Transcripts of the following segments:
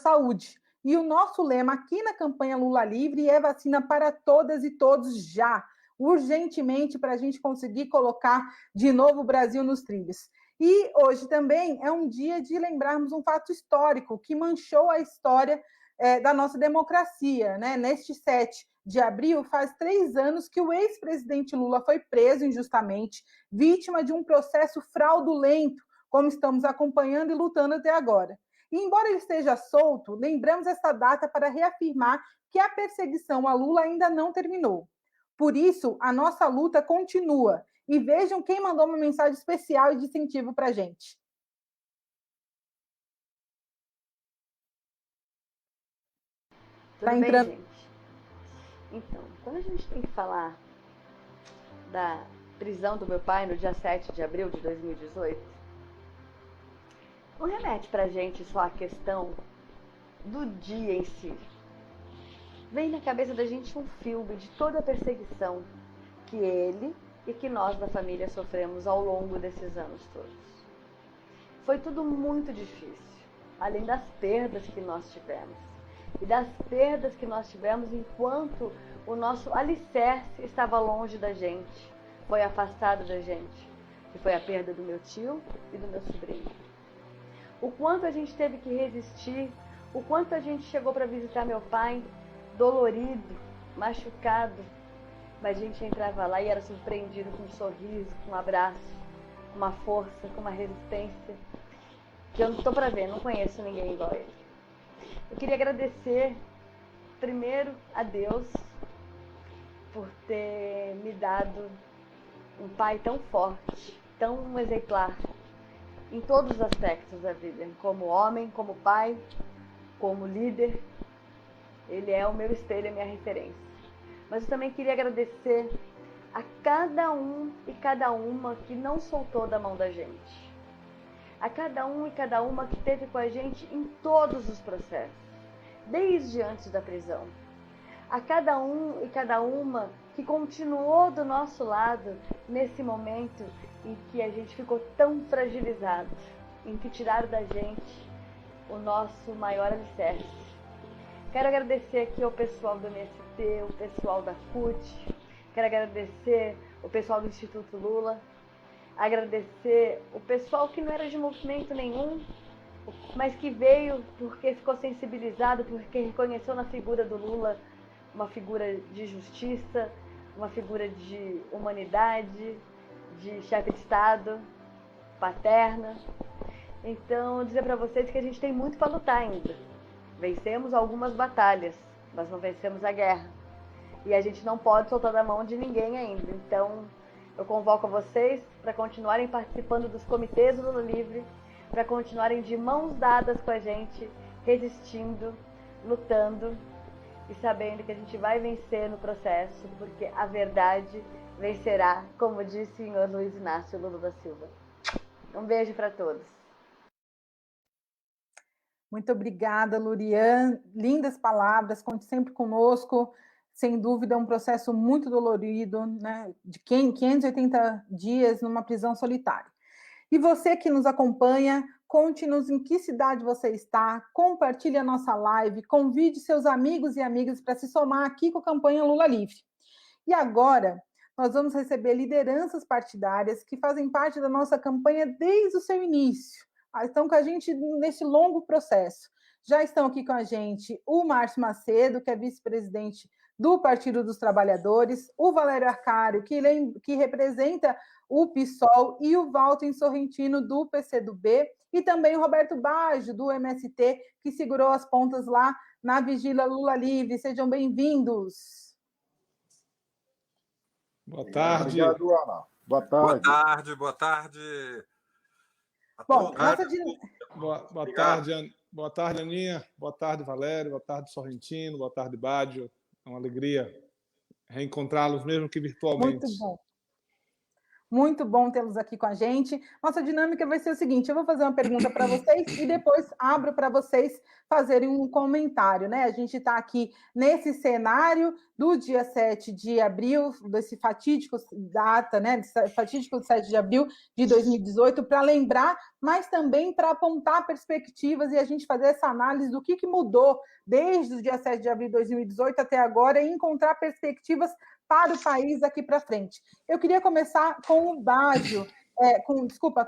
saúde. E o nosso lema aqui na campanha Lula Livre é vacina para todas e todos já, urgentemente, para a gente conseguir colocar de novo o Brasil nos trilhos. E hoje também é um dia de lembrarmos um fato histórico que manchou a história da nossa democracia, né? Neste 7 de abril, faz 3 anos que o ex-presidente Lula foi preso injustamente, vítima de um processo fraudulento, como estamos acompanhando e lutando até agora. E embora ele esteja solto, lembramos esta data para reafirmar que a perseguição a Lula ainda não terminou. Por isso, a nossa luta continua. E vejam quem mandou uma mensagem especial e de incentivo para a gente. Tudo bem, gente? Então, quando a gente tem que falar da prisão do meu pai no dia 7 de abril de 2018, não remete pra gente só a questão do dia em si. Vem na cabeça da gente um filme de toda a perseguição que ele e que nós da família sofremos ao longo desses anos todos. Foi tudo muito difícil, além das perdas que nós tivemos. E das perdas que nós tivemos enquanto o nosso alicerce estava longe da gente, foi afastado da gente, que foi a perda do meu tio e do meu sobrinho. O quanto a gente teve que resistir, o quanto a gente chegou para visitar meu pai, dolorido, machucado, mas a gente entrava lá e era surpreendido com um sorriso, com um abraço, com uma força, com uma resistência, que eu não estou para ver, não conheço ninguém igual a ele. Eu queria agradecer primeiro a Deus por ter me dado um pai tão forte, tão exemplar, em todos os aspectos da vida, como homem, como pai, como líder. Ele é o meu espelho, a minha referência. Mas eu também queria agradecer a cada um e cada uma que não soltou da mão da gente. A cada um e cada uma que esteve com a gente em todos os processos, desde antes da prisão. A cada um e cada uma que continuou do nosso lado nesse momento em que a gente ficou tão fragilizado, em que tiraram da gente o nosso maior alicerce. Quero agradecer aqui ao pessoal do MST, o pessoal da CUT, quero agradecer o pessoal do Instituto Lula, agradecer o pessoal que não era de movimento nenhum, mas que veio porque ficou sensibilizado, porque reconheceu na figura do Lula uma figura de justiça, uma figura de humanidade, de chefe de Estado, paterna. Então, dizer para vocês que a gente tem muito para lutar ainda. Vencemos algumas batalhas, mas não vencemos a guerra. E a gente não pode soltar da mão de ninguém ainda. Então, eu convoco vocês para continuarem participando dos comitês do Lula Livre, para continuarem de mãos dadas com a gente, resistindo, lutando e sabendo que a gente vai vencer no processo, porque a verdade vencerá, como disse o senhor Luiz Inácio Lula da Silva. Um beijo para todos. Muito obrigada, Lurian. Lindas palavras, conte sempre conosco. Sem dúvida, é um processo muito dolorido, né? De 580 dias numa prisão solitária. E você que nos acompanha, conte-nos em que cidade você está, compartilhe a nossa live, convide seus amigos e amigas para se somar aqui com a campanha Lula Livre. E agora, nós vamos receber lideranças partidárias que fazem parte da nossa campanha desde o seu início. Estão com a gente nesse longo processo. Já estão aqui com a gente o Márcio Macedo, que é vice-presidente do Partido dos Trabalhadores, o Valério Arcário, que representa o PSOL, e o Walter Sorrentino, do PCdoB, e também o Roberto Baggio, do MST, que segurou as pontas lá na Vigília Lula Livre. Sejam bem-vindos. Boa tarde. Obrigado, Ana. Boa tarde. Boa tarde. Bom, boa tarde, Aninha. Boa tarde, Valério. Boa tarde, Sorrentino. Boa tarde, Baggio. É uma alegria reencontrá-los, mesmo que virtualmente. Muito bom. Muito bom tê-los aqui com a gente. Nossa dinâmica vai ser o seguinte: eu vou fazer uma pergunta para vocês e depois abro para vocês fazerem um comentário, né? A gente está aqui nesse cenário do dia 7 de abril, desse fatídico data, né? Fatídico 7 de abril de 2018, para lembrar, mas também para apontar perspectivas e a gente fazer essa análise do que mudou desde o dia 7 de abril de 2018 até agora e encontrar perspectivas para o país daqui para frente. Eu queria começar com o Bágio,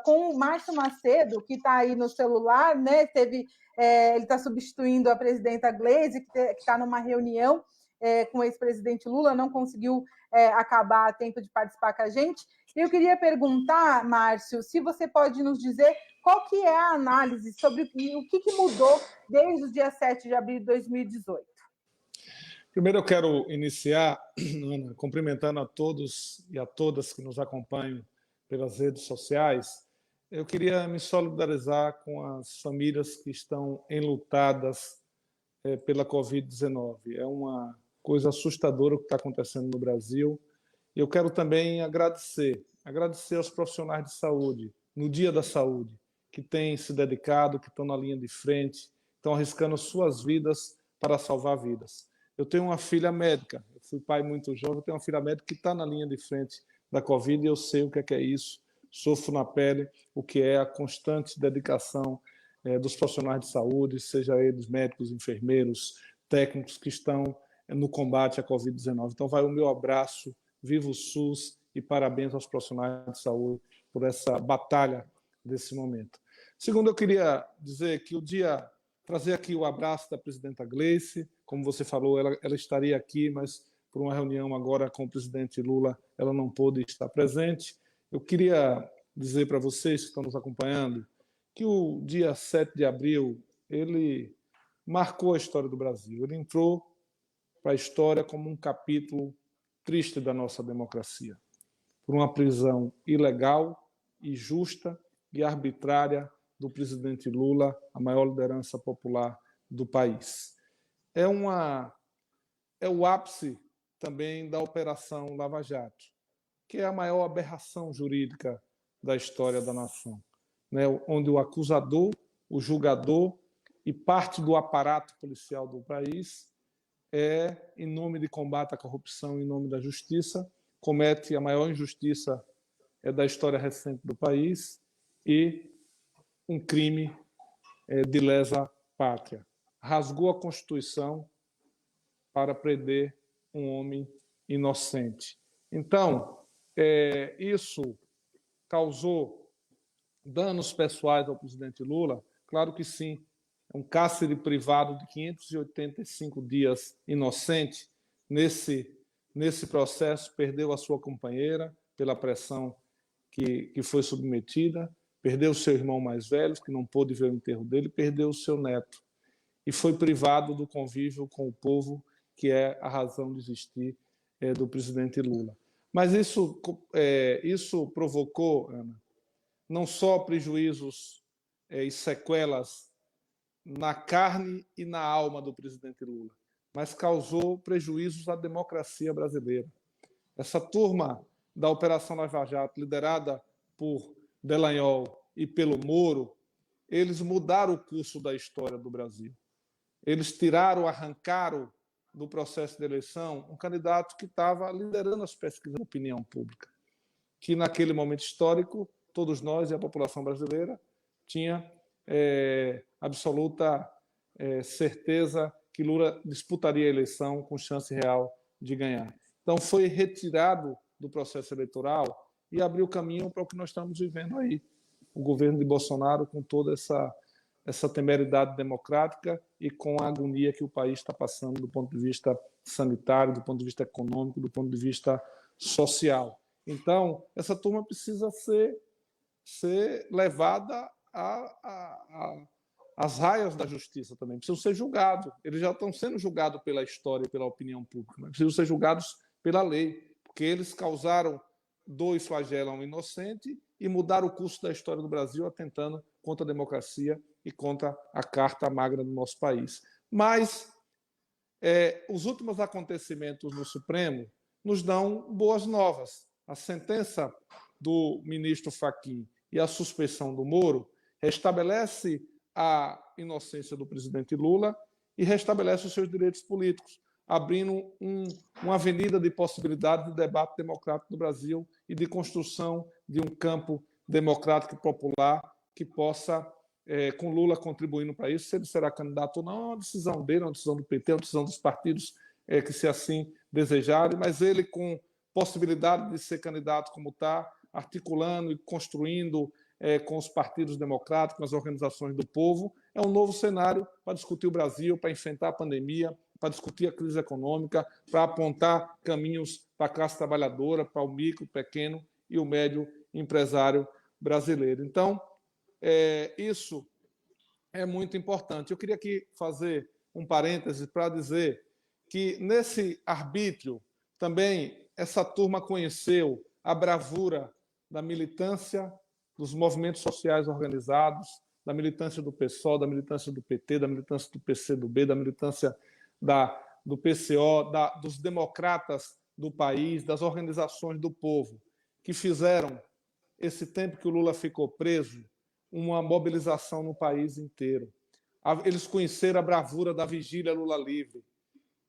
com o Márcio Macedo, que está aí no celular, né? Ele está substituindo a presidenta Gleisi, que está numa reunião com o ex-presidente Lula, não conseguiu acabar a tempo de participar com a gente. Eu queria perguntar, Márcio, se você pode nos dizer qual que é a análise sobre o que mudou desde o dia 7 de abril de 2018. Primeiro eu quero iniciar, Ana, cumprimentando a todos e a todas que nos acompanham pelas redes sociais. Eu queria me solidarizar com as famílias que estão enlutadas pela Covid-19. É uma coisa assustadora o que está acontecendo no Brasil. Eu quero também agradecer aos profissionais de saúde, no Dia da Saúde, que têm se dedicado, que estão na linha de frente, estão arriscando suas vidas para salvar vidas. Eu tenho uma filha médica, eu fui pai muito jovem, eu tenho uma filha médica que está na linha de frente da Covid e eu sei o que é isso, sofro na pele o que é a constante dedicação dos profissionais de saúde, seja eles médicos, enfermeiros, técnicos que estão no combate à Covid-19. Então vai o meu abraço, viva o SUS e parabéns aos profissionais de saúde por essa batalha desse momento. Segundo, eu queria dizer que trazer aqui o abraço da presidenta Gleisi. Como você falou, ela estaria aqui, mas por uma reunião agora com o presidente Lula, ela não pôde estar presente. Eu queria dizer para vocês que estão nos acompanhando que o dia 7 de abril, ele marcou a história do Brasil. Ele entrou para a história como um capítulo triste da nossa democracia, por uma prisão ilegal, injusta e arbitrária do presidente Lula, a maior liderança popular do país. É o ápice também da Operação Lava Jato, que é a maior aberração jurídica da história da nação, né? Onde o acusador, o julgador e parte do aparato policial do país em nome de combate à corrupção, em nome da justiça, comete a maior injustiça da história recente do país e um crime de lesa pátria. Rasgou a Constituição para prender um homem inocente. Então, isso causou danos pessoais ao presidente Lula? Claro que sim. Um cárcere privado de 585 dias inocente. Nesse processo, perdeu a sua companheira pela pressão que foi submetida, perdeu o seu irmão mais velho, que não pôde ver o enterro dele, perdeu o seu neto. E foi privado do convívio com o povo, que é a razão de existir do presidente Lula. Mas isso provocou, Ana, não só prejuízos e sequelas na carne e na alma do presidente Lula, mas causou prejuízos à democracia brasileira. Essa turma da Operação Lava Jato, liderada por Dallagnol e pelo Moro, eles mudaram o curso da história do Brasil. Eles arrancaram do processo de eleição um candidato que estava liderando as pesquisas da opinião pública, que naquele momento histórico, todos nós e a população brasileira tinha absoluta certeza que Lula disputaria a eleição com chance real de ganhar. Então foi retirado do processo eleitoral e abriu caminho para o que nós estamos vivendo aí. O governo de Bolsonaro com toda essa temeridade democrática e com a agonia que o país está passando do ponto de vista sanitário, do ponto de vista econômico, do ponto de vista social. Então, essa turma precisa ser levada às raias da justiça também. Precisam ser julgados. Eles já estão sendo julgados pela história e pela opinião pública, mas precisam ser julgados pela lei, porque eles causaram dor e flagelo a um inocente e mudaram o curso da história do Brasil atentando contra a democracia e contra a Carta Magna do nosso país. Mas os últimos acontecimentos no Supremo nos dão boas novas. A sentença do ministro Fachin e a suspeição do Moro restabelece a inocência do presidente Lula e restabelece os seus direitos políticos, abrindo uma avenida de possibilidade de debate democrático no Brasil e de construção de um campo democrático e popular que possa, com Lula contribuindo para isso, se ele será candidato ou não, é uma decisão dele, é uma decisão do PT, é uma decisão dos partidos que se assim desejarem, mas ele com possibilidade de ser candidato como está, articulando e construindo com os partidos democráticos, com as organizações do povo, é um novo cenário para discutir o Brasil, para enfrentar a pandemia, para discutir a crise econômica, para apontar caminhos para a classe trabalhadora, para o micro, pequeno e o médio empresário brasileiro. Então, isso é muito importante. Eu queria aqui fazer um parêntese para dizer que, nesse arbítrio, também essa turma conheceu a bravura da militância dos movimentos sociais organizados, da militância do PSOL, da militância do PT, da militância do PCdoB, da militância do PCO, dos democratas do país, das organizações do povo, que fizeram, esse tempo que o Lula ficou preso, uma mobilização no país inteiro. Eles conheceram a bravura da vigília Lula Livre,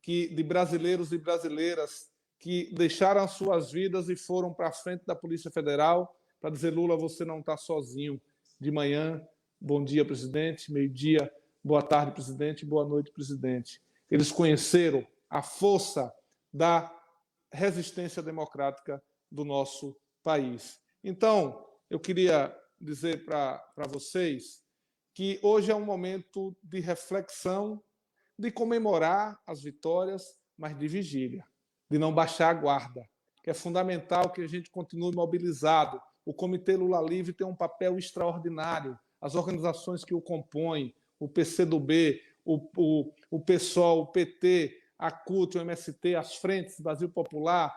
de brasileiros e brasileiras que deixaram as suas vidas e foram para a frente da Polícia Federal para dizer: Lula, você não está sozinho. De manhã, bom dia, presidente. Meio-dia, boa tarde, presidente. Boa noite, presidente. Eles conheceram a força da resistência democrática do nosso país. Então, eu queria dizer para vocês que hoje é um momento de reflexão, de comemorar as vitórias, mas de vigília, de não baixar a guarda, que é fundamental que a gente continue mobilizado. O Comitê Lula Livre tem um papel extraordinário, as organizações que o compõem, o PCdoB, o PSOL, o PT, a CUT, o MST, as frentes Brasil Popular,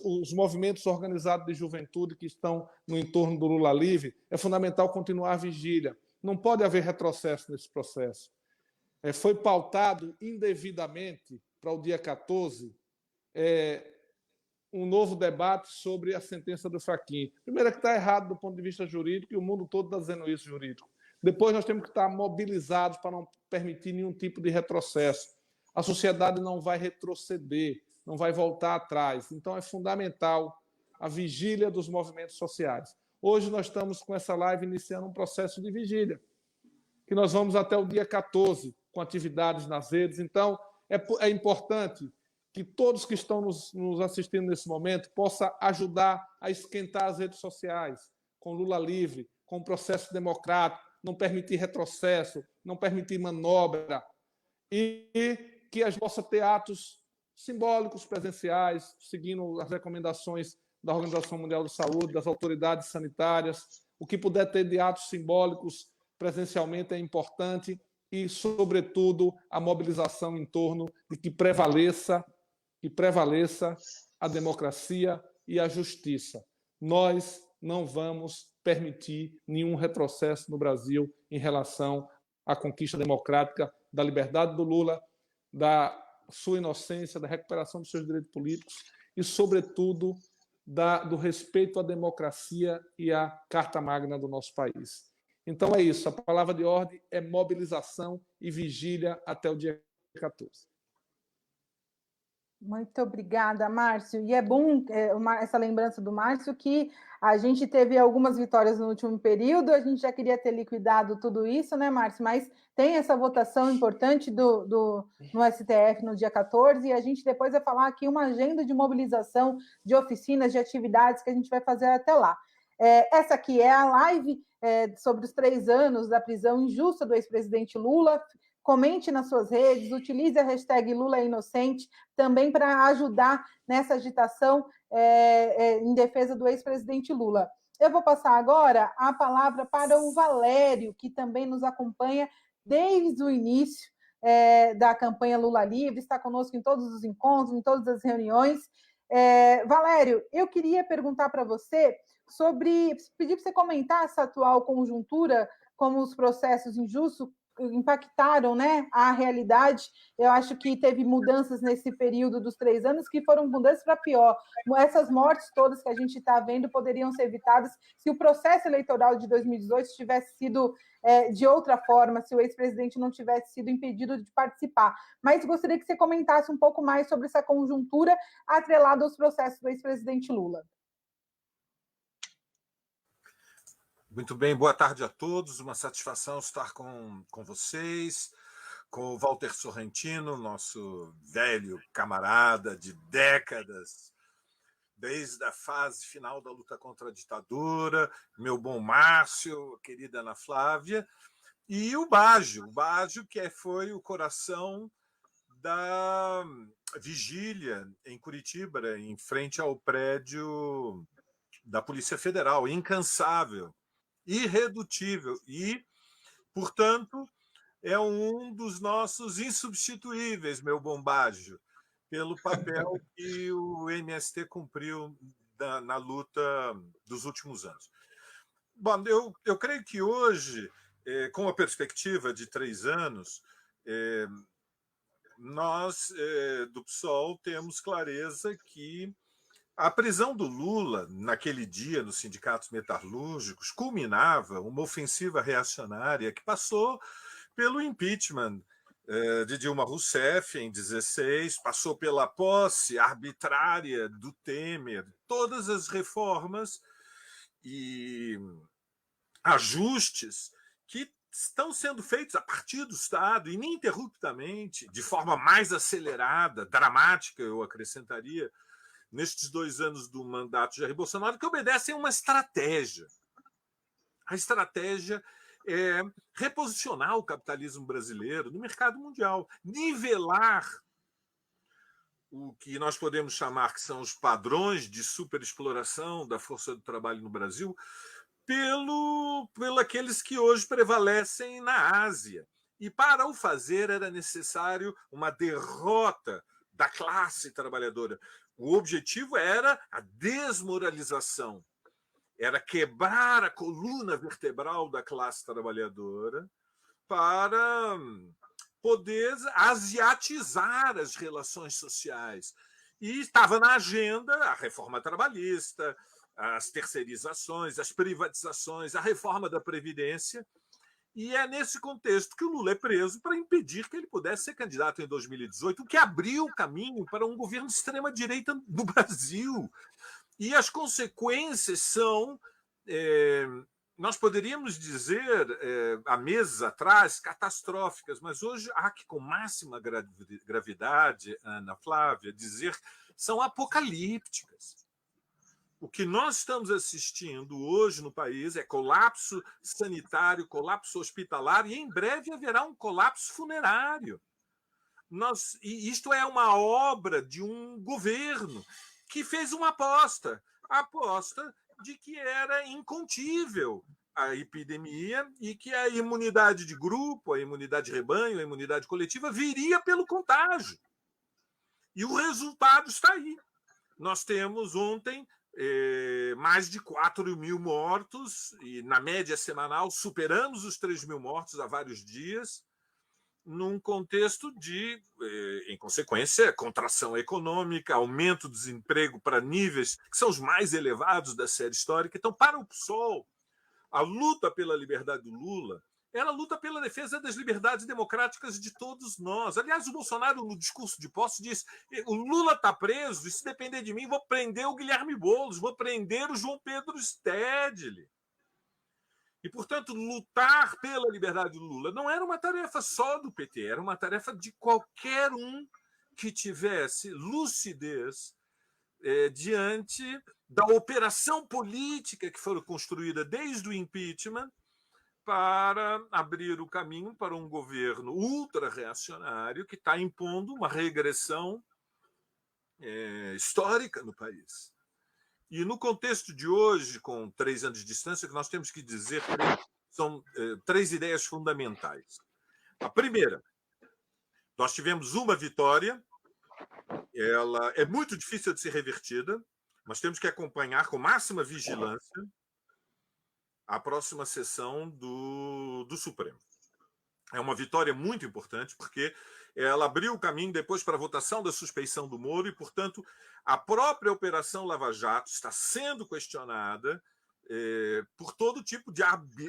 os movimentos organizados de juventude que estão no entorno do Lula Livre, é fundamental continuar a vigília. Não pode haver retrocesso nesse processo. Foi pautado indevidamente para o dia 14 um novo debate sobre a sentença do Fachin. Primeiro, é que está errado do ponto de vista jurídico, e o mundo todo está dizendo isso jurídico. Depois, nós temos que estar mobilizados para não permitir nenhum tipo de retrocesso. A sociedade não vai retroceder, não vai voltar atrás. Então, é fundamental a vigília dos movimentos sociais. Hoje, nós estamos com essa live iniciando um processo de vigília, que nós vamos até o dia 14, com atividades nas redes. Então, é importante que todos que estão nos assistindo nesse momento possam ajudar a esquentar as redes sociais, com Lula Livre, com o processo democrático, não permitir retrocesso, não permitir manobra, e que a gente possa ter atos simbólicos presenciais, seguindo as recomendações da Organização Mundial da Saúde, das autoridades sanitárias. O que puder ter de atos simbólicos presencialmente é importante, e, sobretudo, a mobilização em torno de que prevaleça a democracia e a justiça. Nós não vamos permitir nenhum retrocesso no Brasil em relação à conquista democrática da liberdade do Lula, da sua inocência, da recuperação dos seus direitos políticos e, sobretudo, do respeito à democracia e à Carta Magna do nosso país. Então é isso, a palavra de ordem é mobilização e vigília até o dia 14. Muito obrigada, Márcio. E é bom essa lembrança do Márcio, que a gente teve algumas vitórias no último período, a gente já queria ter liquidado tudo isso, né, Márcio? Mas tem essa votação importante no STF no dia 14, e a gente depois vai falar aqui uma agenda de mobilização, de oficinas, de atividades que a gente vai fazer até lá. Essa aqui é a live sobre os 3 anos da prisão injusta do ex-presidente Lula. Comente nas suas redes, utilize a hashtag Lula é Inocente também para ajudar nessa agitação em defesa do ex-presidente Lula. Eu vou passar agora a palavra para o Valério, que também nos acompanha desde o início da campanha Lula Livre, está conosco em todos os encontros, em todas as reuniões. Valério, eu queria perguntar para você pedir para você comentar essa atual conjuntura, como os processos injustos impactaram, né, a realidade. Eu acho que teve mudanças nesse período dos 3 anos que foram mudanças para pior. Essas mortes todas que a gente está vendo poderiam ser evitadas se o processo eleitoral de 2018 tivesse sido de outra forma, se o ex-presidente não tivesse sido impedido de participar. Mas gostaria que você comentasse um pouco mais sobre essa conjuntura atrelada aos processos do ex-presidente Lula. Muito bem, boa tarde a todos. Uma satisfação estar com vocês, com o Walter Sorrentino, nosso velho camarada de décadas, desde a fase final da luta contra a ditadura, meu bom Márcio, querida Ana Flávia, e o Baggio que foi o coração da vigília em Curitiba, em frente ao prédio da Polícia Federal, incansável, irredutível e, portanto, é um dos nossos insubstituíveis, meu bom Baggio, pelo papel que o MST cumpriu na luta dos últimos anos. Bom, eu creio que hoje, com a perspectiva de 3 anos, nós, do PSOL, temos clareza que a prisão do Lula, naquele dia, nos sindicatos metalúrgicos, culminava uma ofensiva reacionária que passou pelo impeachment de Dilma Rousseff, em 2016, passou pela posse arbitrária do Temer, todas as reformas e ajustes que estão sendo feitos a partir do Estado, ininterruptamente, de forma mais acelerada, dramática, eu acrescentaria, nestes 2 anos do mandato de Jair Bolsonaro, que obedecem a uma estratégia. A estratégia é reposicionar o capitalismo brasileiro no mercado mundial, nivelar o que nós podemos chamar que são os padrões de superexploração da força do trabalho no Brasil pelo aqueles que hoje prevalecem na Ásia. E para o fazer era necessário uma derrota da classe trabalhadora. O objetivo era a desmoralização, era quebrar a coluna vertebral da classe trabalhadora para poder asiatizar as relações sociais. E estava na agenda a reforma trabalhista, as terceirizações, as privatizações, a reforma da Previdência. E é nesse contexto que o Lula é preso para impedir que ele pudesse ser candidato em 2018, o que abriu o caminho para um governo de extrema-direita no Brasil. E as consequências são, nós poderíamos dizer, há meses atrás, catastróficas, mas hoje há que, com máxima gravidade, Ana Flávia, dizer são apocalípticas. O que nós estamos assistindo hoje no país é colapso sanitário, colapso hospitalar, e em breve haverá um colapso funerário. E isto é uma obra de um governo que fez uma aposta, a aposta de que era incontível a epidemia e que a imunidade de grupo, a imunidade de rebanho, a imunidade coletiva viria pelo contágio. E o resultado está aí. Nós temos ontem mais de 4 mil mortos, e na média semanal superamos os 3 mil mortos há vários dias, num contexto de, em consequência, contração econômica, aumento do desemprego para níveis que são os mais elevados da série histórica. Então, para o PSOL, a luta pela liberdade do Lula era a luta pela defesa das liberdades democráticas de todos nós. Aliás, o Bolsonaro, no discurso de posse, disse: o Lula está preso, e se depender de mim, vou prender o Guilherme Boulos, vou prender o João Pedro Stedley. E, portanto, lutar pela liberdade do Lula não era uma tarefa só do PT, era uma tarefa de qualquer um que tivesse lucidez diante da operação política que foi construída desde o impeachment para abrir o caminho para um governo ultra-reacionário que está impondo uma regressão histórica no país. E no contexto de hoje, com 3 anos de distância, que nós temos que dizer que são 3 ideias fundamentais. A primeira, nós tivemos uma vitória, ela é muito difícil de ser revertida, mas temos que acompanhar com máxima vigilância a próxima sessão do Supremo. É uma vitória muito importante, porque ela abriu o caminho depois para a votação da suspeição do Moro e, portanto, a própria Operação Lava Jato está sendo questionada por todo tipo de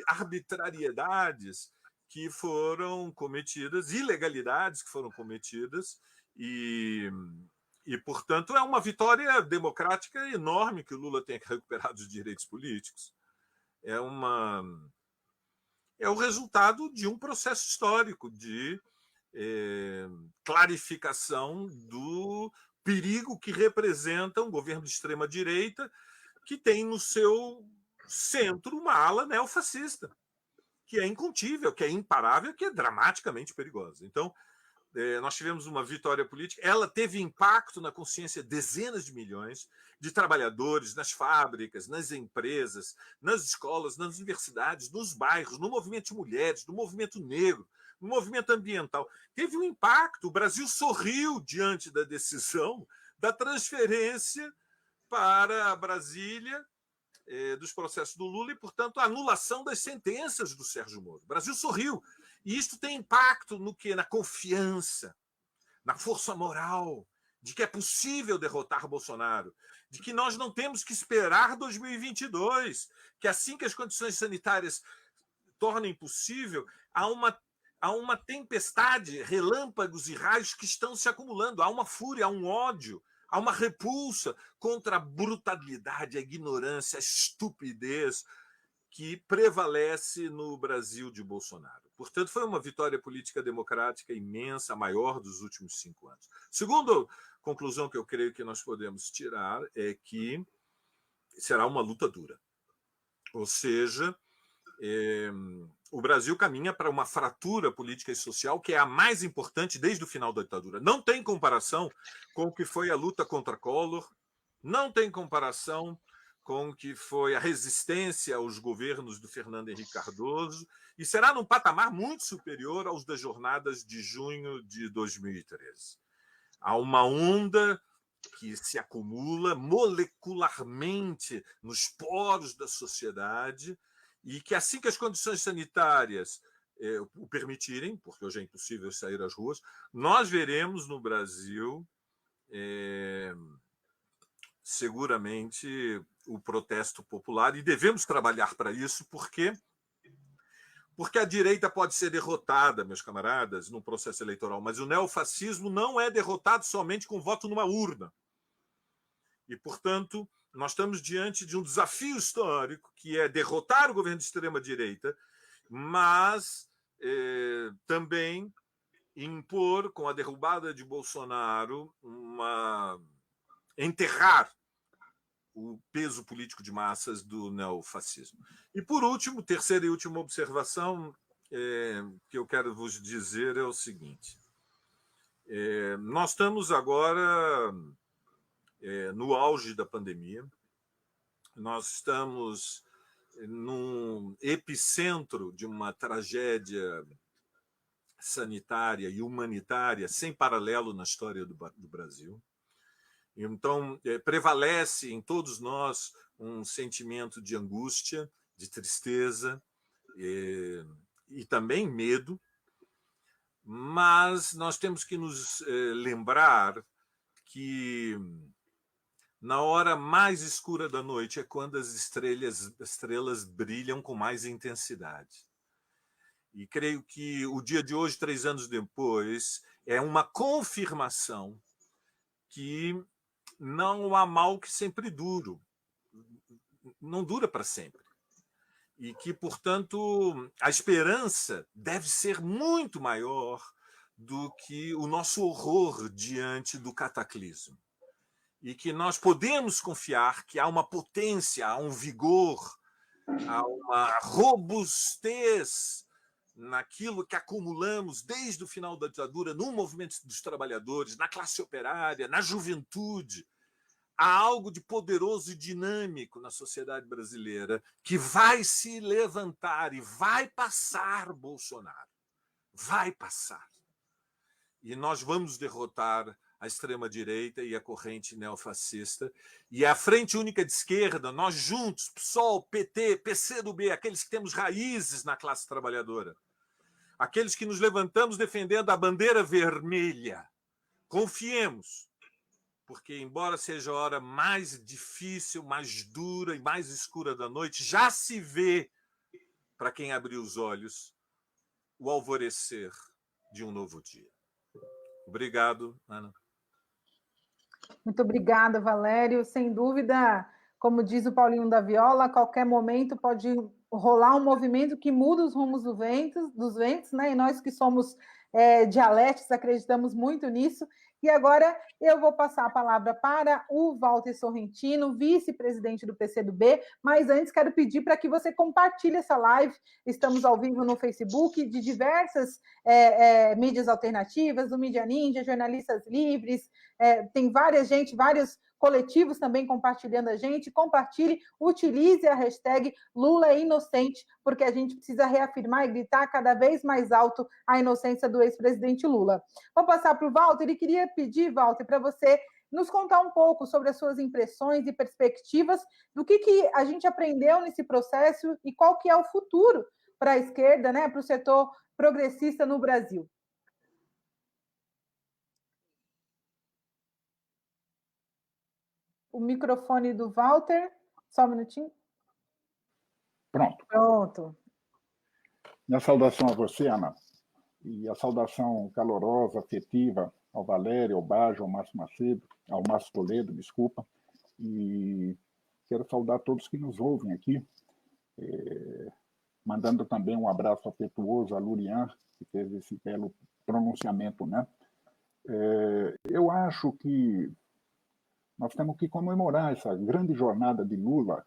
arbitrariedades que foram cometidas, ilegalidades que foram cometidas, e, portanto, é uma vitória democrática enorme que o Lula tenha recuperado os direitos políticos. É o resultado de um processo histórico de clarificação do perigo que representa um governo de extrema-direita que tem no seu centro uma ala neofascista, que é incontível, que é imparável, que é dramaticamente perigosa. Então, nós tivemos uma vitória política, ela teve impacto na consciência de dezenas de milhões de trabalhadores, nas fábricas, nas empresas, nas escolas, nas universidades, nos bairros, no movimento de mulheres, no movimento negro, no movimento ambiental. Teve um impacto, o Brasil sorriu diante da decisão da transferência para Brasília dos processos do Lula e, portanto, a anulação das sentenças do Sérgio Moro. O Brasil sorriu. E isto tem impacto no quê? Na confiança, na força moral, de que é possível derrotar Bolsonaro, de que nós não temos que esperar 2022, que assim que as condições sanitárias tornem possível, há uma tempestade, relâmpagos e raios que estão se acumulando, há uma fúria, há um ódio, há uma repulsa contra a brutalidade, a ignorância, a estupidez que prevalece no Brasil de Bolsonaro. Portanto, foi uma vitória política democrática imensa, a maior dos últimos 5 anos. Segunda conclusão que eu creio que nós podemos tirar é que será uma luta dura. Ou seja, o Brasil caminha para uma fratura política e social que é a mais importante desde o final da ditadura. Não tem comparação com o que foi a luta contra Collor, não tem comparação com o que foi a resistência aos governos do Fernando Henrique Cardoso, e será num patamar muito superior aos das jornadas de junho de 2013. Há uma onda que se acumula molecularmente nos poros da sociedade e que, assim que as condições sanitárias o permitirem, porque hoje é impossível sair às ruas, nós veremos no Brasil seguramente o protesto popular, e devemos trabalhar para isso, porque a direita pode ser derrotada, meus camaradas, no processo eleitoral, mas o neofascismo não é derrotado somente com voto numa urna. E, portanto, nós estamos diante de um desafio histórico, que é derrotar o governo de extrema-direita, mas também impor, com a derrubada de Bolsonaro, enterrar o peso político de massas do neofascismo. E, por último, terceira e última observação que eu quero vos dizer é o seguinte. Nós estamos agora no auge da pandemia, nós estamos num epicentro de uma tragédia sanitária e humanitária sem paralelo na história do Brasil. Então, prevalece em todos nós um sentimento de angústia, de tristeza e também medo, mas nós temos que nos lembrar que na hora mais escura da noite é quando as estrelas brilham com mais intensidade. E creio que o dia de hoje, 3 anos depois, é uma confirmação que não há mal que sempre não dura para sempre. E que, portanto, a esperança deve ser muito maior do que o nosso horror diante do cataclismo. E que nós podemos confiar que há uma potência, há um vigor, há uma robustez naquilo que acumulamos desde o final da ditadura, no movimento dos trabalhadores, na classe operária, na juventude. Há algo de poderoso e dinâmico na sociedade brasileira que vai se levantar e vai passar Bolsonaro. Vai passar. E nós vamos derrotar a extrema-direita e a corrente neofascista. E a Frente Única de Esquerda, nós juntos, PSOL, PT, PCdoB, aqueles que temos raízes na classe trabalhadora, aqueles que nos levantamos defendendo a bandeira vermelha. Confiemos, porque, embora seja a hora mais difícil, mais dura e mais escura da noite, já se vê, para quem abriu os olhos, o alvorecer de um novo dia. Obrigado, Ana. Muito obrigada, Valério. Sem dúvida, como diz o Paulinho da Viola, a qualquer momento pode rolar um movimento que muda os rumos dos ventos, né? E nós que somos dialéticos acreditamos muito nisso. E agora eu vou passar a palavra para o Walter Sorrentino, vice-presidente do PCdoB, mas antes quero pedir para que você compartilhe essa live. Estamos ao vivo no Facebook, de diversas mídias alternativas, do Mídia Ninja, Jornalistas Livres, tem vários coletivos também compartilhando a gente. Compartilhe, utilize a hashtag Lula é inocente, porque a gente precisa reafirmar e gritar cada vez mais alto a inocência do ex-presidente Lula. Vou passar para o Walter e queria pedir, Walter, para você nos contar um pouco sobre as suas impressões e perspectivas do que a gente aprendeu nesse processo e qual que é o futuro para a esquerda, né, para o setor progressista no Brasil. O microfone do Walter, só um minutinho. Pronto. Minha saudação a você, Ana, e a saudação calorosa, afetiva ao Valério, ao Bajo, ao Márcio Macedo, ao Márcio Toledo, desculpa, e quero saudar todos que nos ouvem aqui, mandando também um abraço afetuoso a Lurian, que fez esse belo pronunciamento, né? Eu acho que nós temos que comemorar essa grande jornada de Lula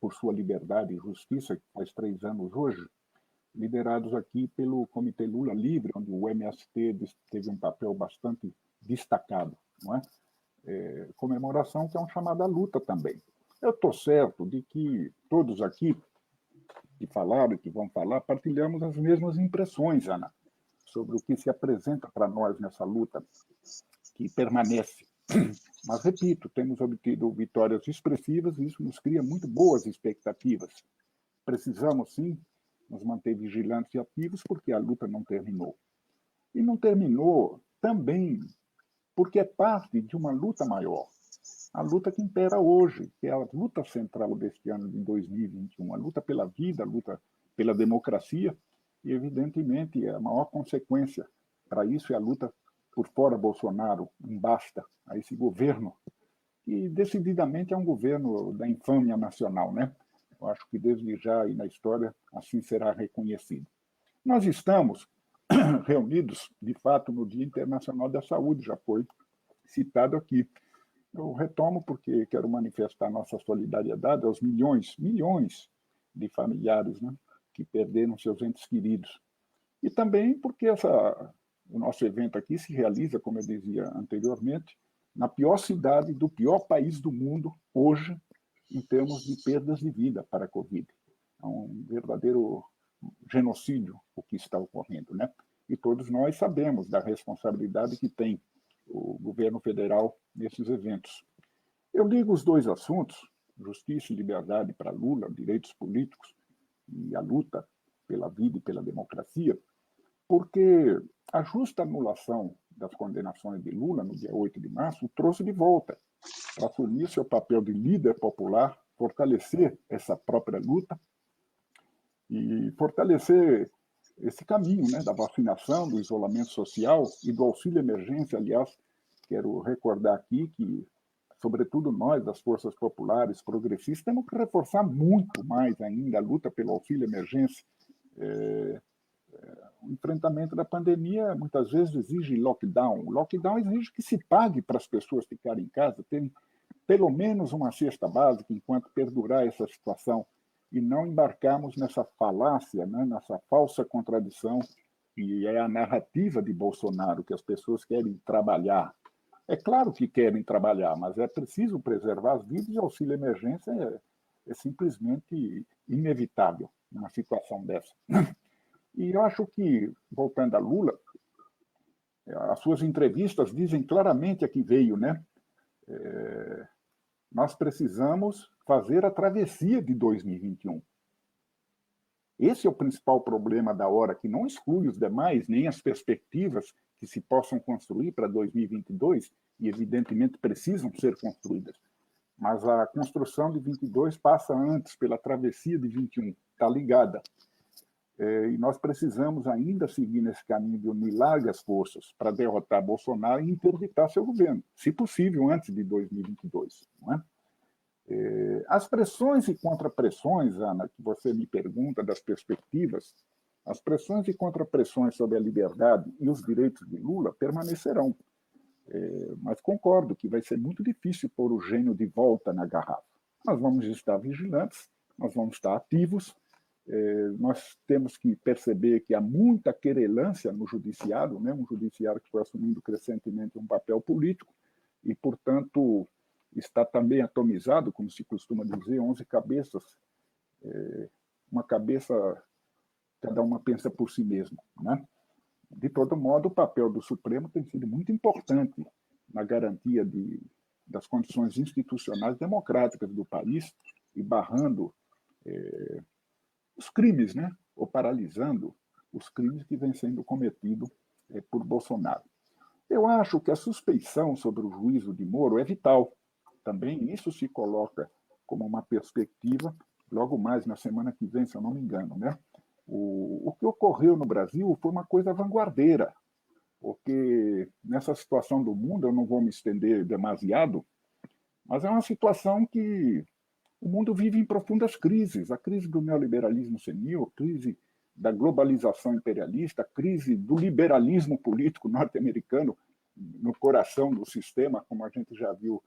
por sua liberdade e justiça, que faz 3 anos hoje, liderados aqui pelo Comitê Lula Livre, onde o MST teve um papel bastante destacado, não é? Comemoração que é uma chamada luta também. Eu estou certo de que todos aqui que falaram e que vão falar partilhamos as mesmas impressões, Ana, sobre o que se apresenta para nós nessa luta que permanece. Mas, repito, temos obtido vitórias expressivas e isso nos cria muito boas expectativas. Precisamos, sim, nos manter vigilantes e ativos porque a luta não terminou. E não terminou também porque é parte de uma luta maior. A luta que impera hoje, que é a luta central deste ano de 2021, a luta pela vida, a luta pela democracia e, evidentemente, a maior consequência para isso é a luta por fora Bolsonaro, um basta a esse governo, que decididamente é um governo da infâmia nacional, né? Eu acho que desde já e na história assim será reconhecido. Nós estamos reunidos, de fato, no Dia Internacional da Saúde, já foi citado aqui. Eu retomo porque quero manifestar nossa solidariedade aos milhões de familiares, né, que perderam seus entes queridos. E também porque o nosso evento aqui se realiza, como eu dizia anteriormente, na pior cidade do pior país do mundo, hoje, em termos de perdas de vida para a Covid. É um verdadeiro genocídio o que está ocorrendo, né? E todos nós sabemos da responsabilidade que tem o governo federal nesses eventos. Eu ligo os dois assuntos, justiça e liberdade para Lula, direitos políticos e a luta pela vida e pela democracia, porque a justa anulação das condenações de Lula no dia 8 de março o trouxe de volta para assumir seu papel de líder popular, fortalecer essa própria luta e fortalecer esse caminho, né, da vacinação, do isolamento social e do auxílio emergência. Aliás, quero recordar aqui que, sobretudo nós, das forças populares progressistas, temos que reforçar muito mais ainda a luta pelo auxílio emergência. O enfrentamento da pandemia muitas vezes exige lockdown. O lockdown exige que se pague para as pessoas ficarem em casa, terem pelo menos uma cesta básica enquanto perdurar essa situação, e não embarcarmos nessa falácia, né, nessa falsa contradição, que é a narrativa de Bolsonaro, que as pessoas querem trabalhar. É claro que querem trabalhar, mas é preciso preservar as vidas e o auxílio emergência é simplesmente inevitável numa situação dessa. E eu acho que, voltando a Lula, as suas entrevistas dizem claramente a que veio, né? Nós precisamos fazer a travessia de 2021. Esse é o principal problema da hora, que não exclui os demais, nem as perspectivas que se possam construir para 2022, e evidentemente precisam ser construídas. Mas a construção de 22 passa antes pela travessia de 21, está ligada. E nós precisamos ainda seguir nesse caminho de unir largas forças para derrotar Bolsonaro e interditar seu governo, se possível, antes de 2022. Não é? As pressões e contrapressões, Ana, que você me pergunta das perspectivas, as pressões e contrapressões sobre a liberdade e os direitos de Lula permanecerão. Mas concordo que vai ser muito difícil pôr o gênio de volta na garrafa. Nós vamos estar vigilantes, nós vamos estar ativos, nós temos que perceber que há muita querelância no judiciário, né? Um judiciário que foi assumindo crescentemente um papel político e, portanto, está também atomizado, como se costuma dizer, 11 cabeças. Uma cabeça, cada uma pensa por si mesma, né? De todo modo, o papel do Supremo tem sido muito importante na garantia das condições institucionais democráticas do país e barrando os crimes, né? Ou paralisando os crimes que vêm sendo cometidos por Bolsonaro. Eu acho que a suspeição sobre o juízo de Moro é vital. Também isso se coloca como uma perspectiva, logo mais na semana que vem, se eu não me engano, né? O que ocorreu no Brasil foi uma coisa vanguardeira, porque nessa situação do mundo, eu não vou me estender demasiado, mas é uma situação que o mundo vive em profundas crises. A crise do neoliberalismo senil, a crise da globalização imperialista, a crise do liberalismo político norte-americano no coração do sistema, como a gente já viu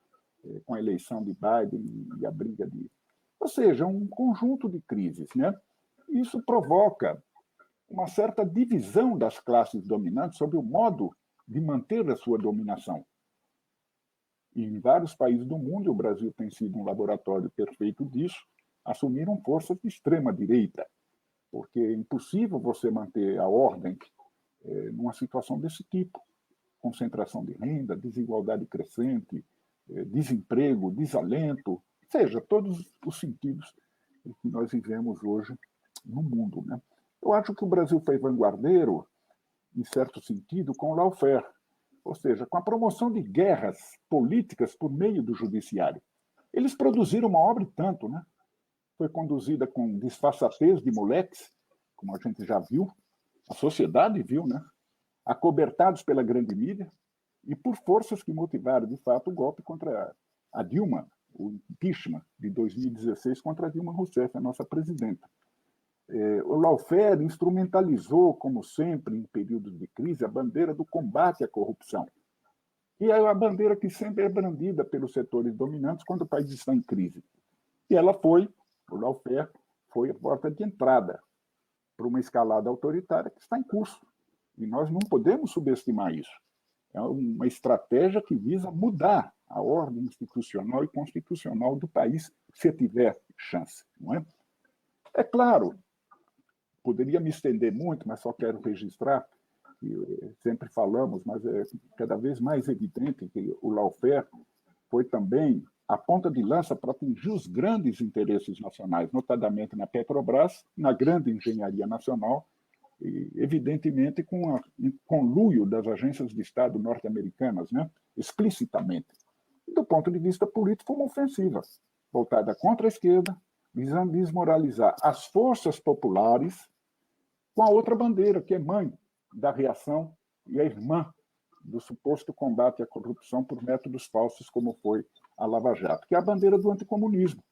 com a eleição de Biden e a briga de... Ou seja, um conjunto de crises, né? Isso provoca uma certa divisão das classes dominantes sobre o modo de manter a sua dominação. E em vários países do mundo, e o Brasil tem sido um laboratório perfeito disso, assumiram forças de extrema-direita, porque é impossível você manter a ordem numa situação desse tipo. Concentração de renda, desigualdade crescente, desemprego, desalento, seja, todos os sentidos que nós vivemos hoje no mundo, né? Eu acho que o Brasil foi vanguardeiro, em certo sentido, com o lawfare, ou seja, com a promoção de guerras políticas por meio do judiciário. Eles produziram uma obra e tanto, né? Foi conduzida com disfarçatez de moleques, como a gente já viu, a sociedade viu, né? Acobertados pela grande mídia e por forças que motivaram, de fato, o golpe contra a Dilma, o impeachment de 2016 contra a Dilma Rousseff, a nossa presidenta. O lawfare instrumentalizou, como sempre, em períodos de crise, a bandeira do combate à corrupção. E é a bandeira que sempre é brandida pelos setores dominantes quando o país está em crise. E ela foi, o lawfare, foi a porta de entrada para uma escalada autoritária que está em curso. E nós não podemos subestimar isso. É uma estratégia que visa mudar a ordem institucional e constitucional do país, se tiver chance, não é? É claro, poderia me estender muito, mas só quero registrar, que sempre falamos, mas é cada vez mais evidente que o lawfare foi também a ponta de lança para atingir os grandes interesses nacionais, notadamente na Petrobras, na grande engenharia nacional, e, evidentemente, com o conluio das agências de Estado norte-americanas, né? Explicitamente. E, do ponto de vista político, uma ofensiva voltada contra a esquerda, visando desmoralizar as forças populares com a outra bandeira, que é mãe da reação e a irmã do suposto combate à corrupção por métodos falsos, como foi a Lava Jato, que é a bandeira do anticomunismo,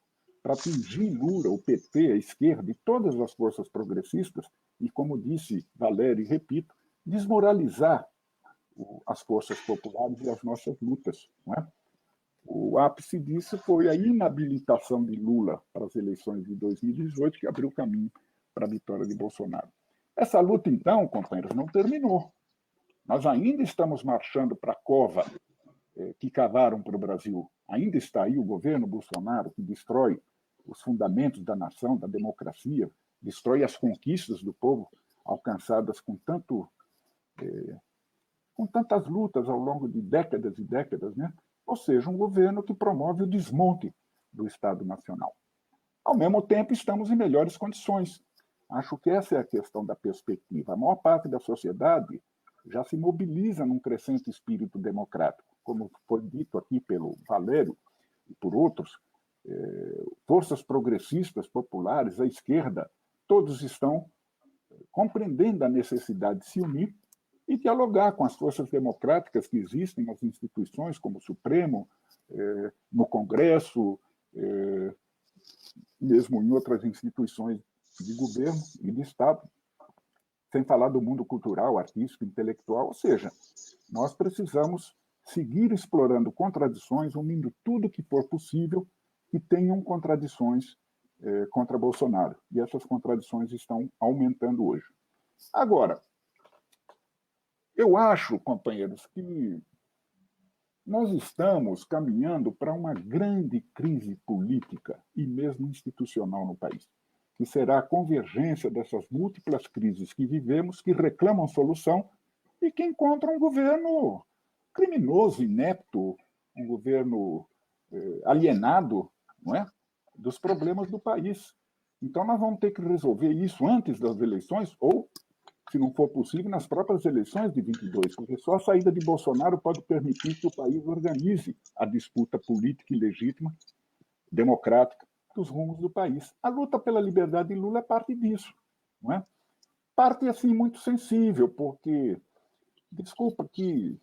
para atingir Lula, o PT, a esquerda e todas as forças progressistas, e, como disse Valério, e repito, desmoralizar as forças populares e as nossas lutas. Não é? O ápice disso foi a inabilitação de Lula para as eleições de 2018, que abriu caminho para a vitória de Bolsonaro. Essa luta, então, companheiros, não terminou. Nós ainda estamos marchando para a cova que cavaram para o Brasil. Ainda está aí o governo Bolsonaro, que destrói os fundamentos da nação, da democracia, destrói as conquistas do povo alcançadas com tantas lutas ao longo de décadas e décadas, né? Ou seja, um governo que promove o desmonte do Estado Nacional. Ao mesmo tempo, estamos em melhores condições. Acho que essa é a questão da perspectiva. A maior parte da sociedade já se mobiliza num crescente espírito democrático. Como foi dito aqui pelo Valério e por outros, forças progressistas, populares, a esquerda, todos estão compreendendo a necessidade de se unir e dialogar com as forças democráticas que existem nas instituições, como o Supremo, no Congresso, mesmo em outras instituições de governo e de Estado, sem falar do mundo cultural, artístico, intelectual. Ou seja, nós precisamos seguir explorando contradições, unindo tudo que for possível que tenham contradições contra Bolsonaro. E essas contradições estão aumentando hoje. Agora, eu acho, companheiros, que nós estamos caminhando para uma grande crise política e mesmo institucional no país, que será a convergência dessas múltiplas crises que vivemos, que reclamam solução e que encontram um governo criminoso, inepto, um governo alienado, não é, dos problemas do país. Então, nós vamos ter que resolver isso antes das eleições ou, se não for possível, nas próprias eleições de 22, porque só a saída de Bolsonaro pode permitir que o país organize a disputa política e legítima, democrática, dos rumos do país. A luta pela liberdade de Lula é parte disso, não é? Parte, assim, muito sensível, porque, desculpa aqui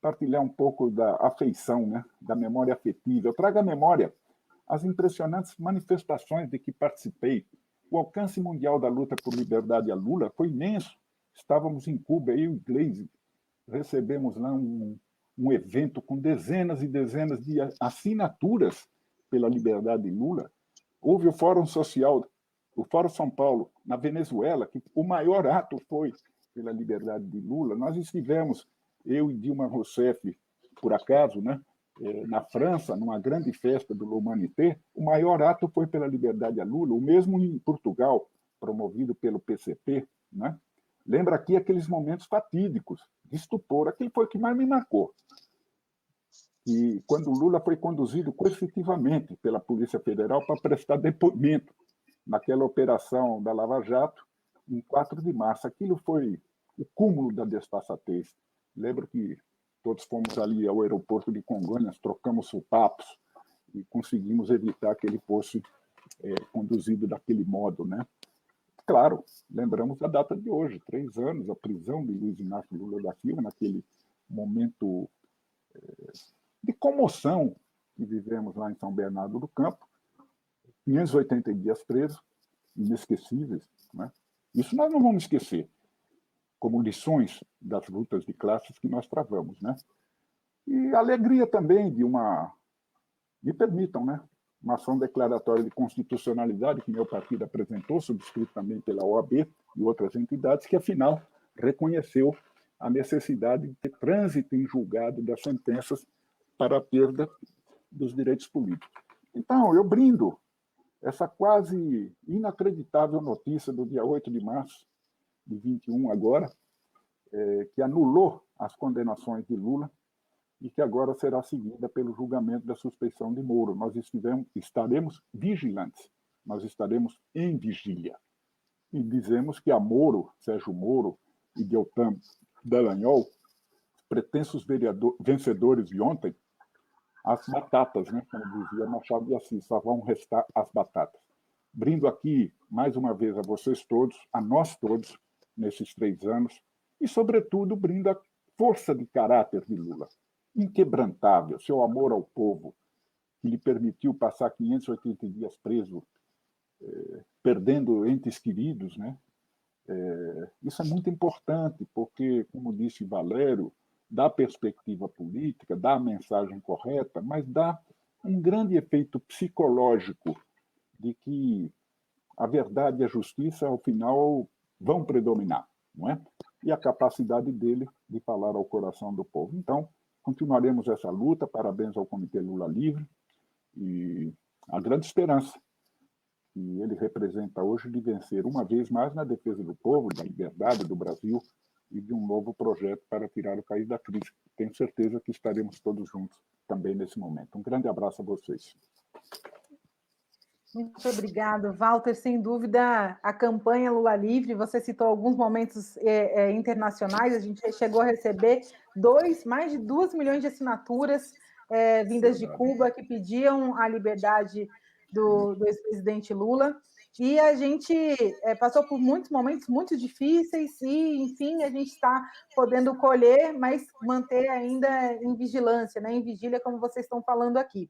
partilhar um pouco da afeição, né, da memória afetiva. Eu trago à memória as impressionantes manifestações de que participei. O alcance mundial da luta por liberdade a Lula foi imenso. Estávamos em Cuba, eu e Gleisi, recebemos lá um evento com dezenas e dezenas de assinaturas pela liberdade de Lula. Houve o Fórum Social, o Fórum São Paulo, na Venezuela, que o maior ato foi pela liberdade de Lula. Nós estivemos, eu e Dilma Rousseff, por acaso, né, na França, numa grande festa do L'Humanité. O maior ato foi pela liberdade a Lula, o mesmo em Portugal, promovido pelo PCP. Né? Lembra aqui aqueles momentos fatídicos de estupor. Aquele foi o que mais me marcou. E quando Lula foi conduzido coercitivamente pela Polícia Federal para prestar depoimento naquela operação da Lava Jato, em 4 de março. Aquilo foi o cúmulo da desfaçatez. Lembro que todos fomos ali ao aeroporto de Congonhas, trocamos papos e conseguimos evitar que ele fosse conduzido daquele modo, né? Claro, lembramos a data de hoje, 3 anos, a prisão de Luiz Inácio Lula da Silva, naquele momento de comoção que vivemos lá em São Bernardo do Campo, 580 dias preso, inesquecíveis, né? Isso nós não vamos esquecer, como lições das lutas de classes que nós travamos, né? E a alegria também de me permitam, né? Uma ação declaratória de constitucionalidade que meu partido apresentou, subscrito também pela OAB e outras entidades, que, afinal, reconheceu a necessidade de ter trânsito em julgado das sentenças para a perda dos direitos políticos. Então, eu brindo essa quase inacreditável notícia do dia 8 de março de 21 agora, que anulou as condenações de Lula e que agora será seguida pelo julgamento da suspeição de Moro. Nós estaremos vigilantes, nós estaremos em vigília. E dizemos que a Moro, Sérgio Moro e Deltan Dallagnol, pretensos vencedores de ontem, as batatas, né, como dizia Machado de Assis, só vão restar as batatas. Brindo aqui, mais uma vez, a vocês todos, a nós todos, nesses 3 anos, e, sobretudo, brindo a força de caráter de Lula, inquebrantável, seu amor ao povo, que lhe permitiu passar 580 dias preso, perdendo entes queridos, né? Isso é muito importante, porque, como disse Valério, dá perspectiva política, dá a mensagem correta, mas dá um grande efeito psicológico de que a verdade e a justiça, ao final, vão predominar, não é? E a capacidade dele de falar ao coração do povo. Então, continuaremos essa luta. Parabéns ao Comitê Lula Livre e a grande esperança que ele representa hoje de vencer uma vez mais na defesa do povo, da liberdade do Brasil e de um novo projeto para tirar o país da crise. Tenho certeza que estaremos todos juntos também nesse momento. Um grande abraço a vocês. Muito obrigado, Walter. Sem dúvida, a campanha Lula Livre, você citou alguns momentos internacionais, a gente chegou a receber mais de 2 milhões de assinaturas vindas de Cuba que pediam a liberdade do ex-presidente Lula. E a gente passou por muitos momentos muito difíceis e, enfim, a gente está podendo colher, mas manter ainda em vigilância, né, em vigília, como vocês estão falando aqui.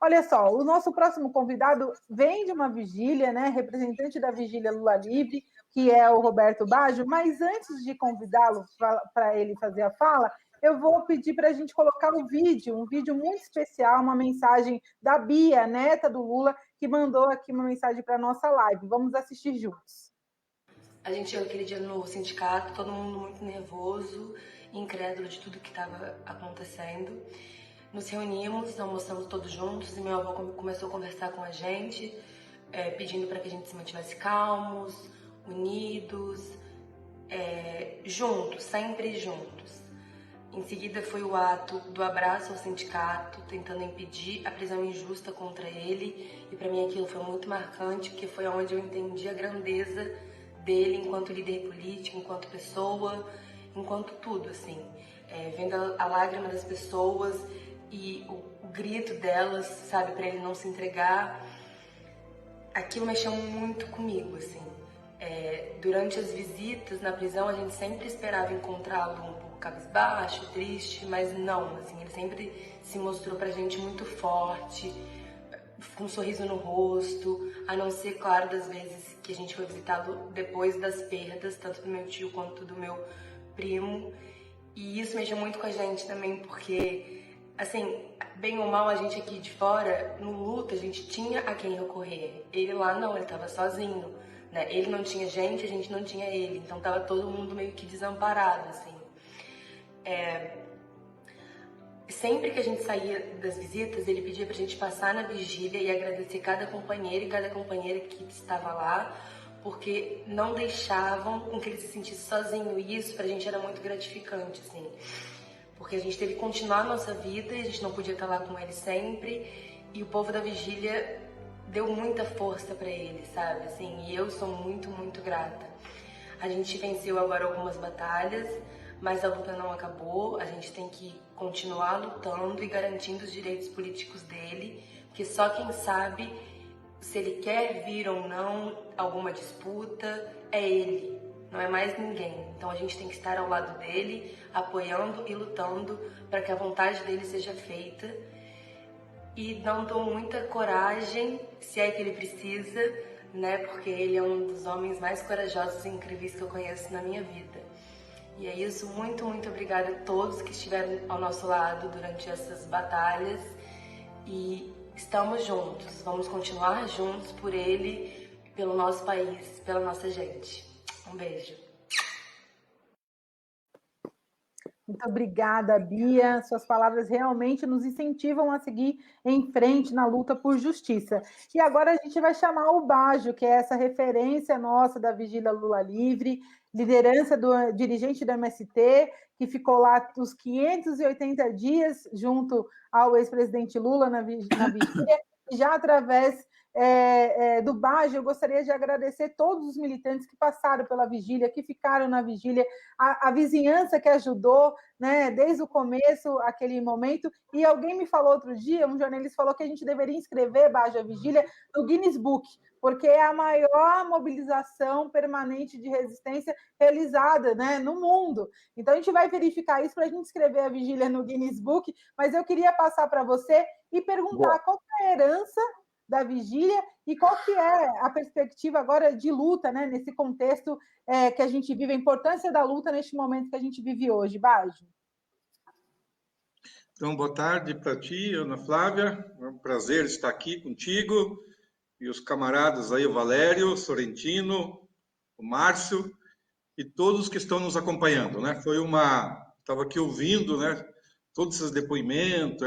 Olha só, o nosso próximo convidado vem de uma vigília, né, representante da vigília Lula Livre, que é o Roberto Baggio, mas antes de convidá-lo para ele fazer a fala, eu vou pedir para a gente colocar um vídeo muito especial, uma mensagem da Bia, neta do Lula, que mandou aqui uma mensagem para a nossa live. Vamos assistir juntos. A gente chegou aquele dia no sindicato, todo mundo muito nervoso, incrédulo de tudo que estava acontecendo. Nos reunimos, almoçamos todos juntos e meu avô começou a conversar com a gente, pedindo para que a gente se mantivesse calmos, unidos, juntos, sempre juntos. Em seguida foi o ato do abraço ao sindicato, tentando impedir a prisão injusta contra ele, e para mim aquilo foi muito marcante, porque foi onde eu entendi a grandeza dele enquanto líder político, enquanto pessoa, enquanto tudo, assim. Vendo a lágrima das pessoas e o grito delas, sabe, para ele não se entregar, aquilo mexeu muito comigo, assim. Durante as visitas na prisão, a gente sempre esperava encontrá-lo um pouco cabisbaixo, triste, mas não, assim, ele sempre se mostrou pra gente muito forte, com um sorriso no rosto, a não ser, claro, das vezes que a gente foi visitá-lo depois das perdas, tanto do meu tio quanto do meu primo, e isso mexeu muito com a gente também, porque assim, bem ou mal, a gente aqui de fora, no luto, a gente tinha a quem recorrer. Ele lá não, ele estava sozinho, né? Ele não tinha gente, a gente não tinha ele. Então tava todo mundo meio que desamparado, assim. Sempre que a gente saía das visitas, ele pedia pra gente passar na vigília e agradecer cada companheiro e cada companheira que estava lá, porque não deixavam com que ele se sentisse sozinho. E isso pra gente era muito gratificante, assim. Porque a gente teve que continuar a nossa vida e a gente não podia estar lá com ele sempre. E o povo da vigília deu muita força para ele, sabe? Assim, e eu sou muito, muito grata. A gente venceu agora algumas batalhas, mas a luta não acabou. A gente tem que continuar lutando e garantindo os direitos políticos dele, porque só quem sabe se ele quer vir ou não alguma disputa é ele. Não é mais ninguém. Então a gente tem que estar ao lado dele, apoiando e lutando para que a vontade dele seja feita e dando muita coragem, se é que ele precisa, né? Porque ele é um dos homens mais corajosos e incríveis que eu conheço na minha vida. E é isso, muito, muito obrigada a todos que estiveram ao nosso lado durante essas batalhas e estamos juntos, vamos continuar juntos por ele, pelo nosso país, pela nossa gente. Um beijo. Muito obrigada, Bia. Suas palavras realmente nos incentivam a seguir em frente na luta por justiça. E agora a gente vai chamar o Baggio, que é essa referência nossa da Vigília Lula Livre, liderança do dirigente do MST, que ficou lá os 580 dias junto ao ex-presidente Lula na vigília, já através do Baggio, eu gostaria de agradecer todos os militantes que passaram pela vigília, que ficaram na vigília, a vizinhança que ajudou, né, desde o começo, aquele momento, e alguém me falou outro dia, um jornalista falou que a gente deveria inscrever, Baggio, a vigília no Guinness Book, porque é a maior mobilização permanente de resistência realizada, né, no mundo. Então, a gente vai verificar isso para a gente escrever a vigília no Guinness Book, mas eu queria passar para você e perguntar qual é a herança da vigília e qual que é a perspectiva agora de luta, né, nesse contexto que a gente vive, a importância da luta neste momento que a gente vive hoje. Baggio. Então, boa tarde para ti, Ana Flávia, é um prazer estar aqui contigo e os camaradas aí, o Valério, o Sorrentino, o Márcio e todos que estão nos acompanhando, né? Estava aqui ouvindo, né, todos esses depoimentos,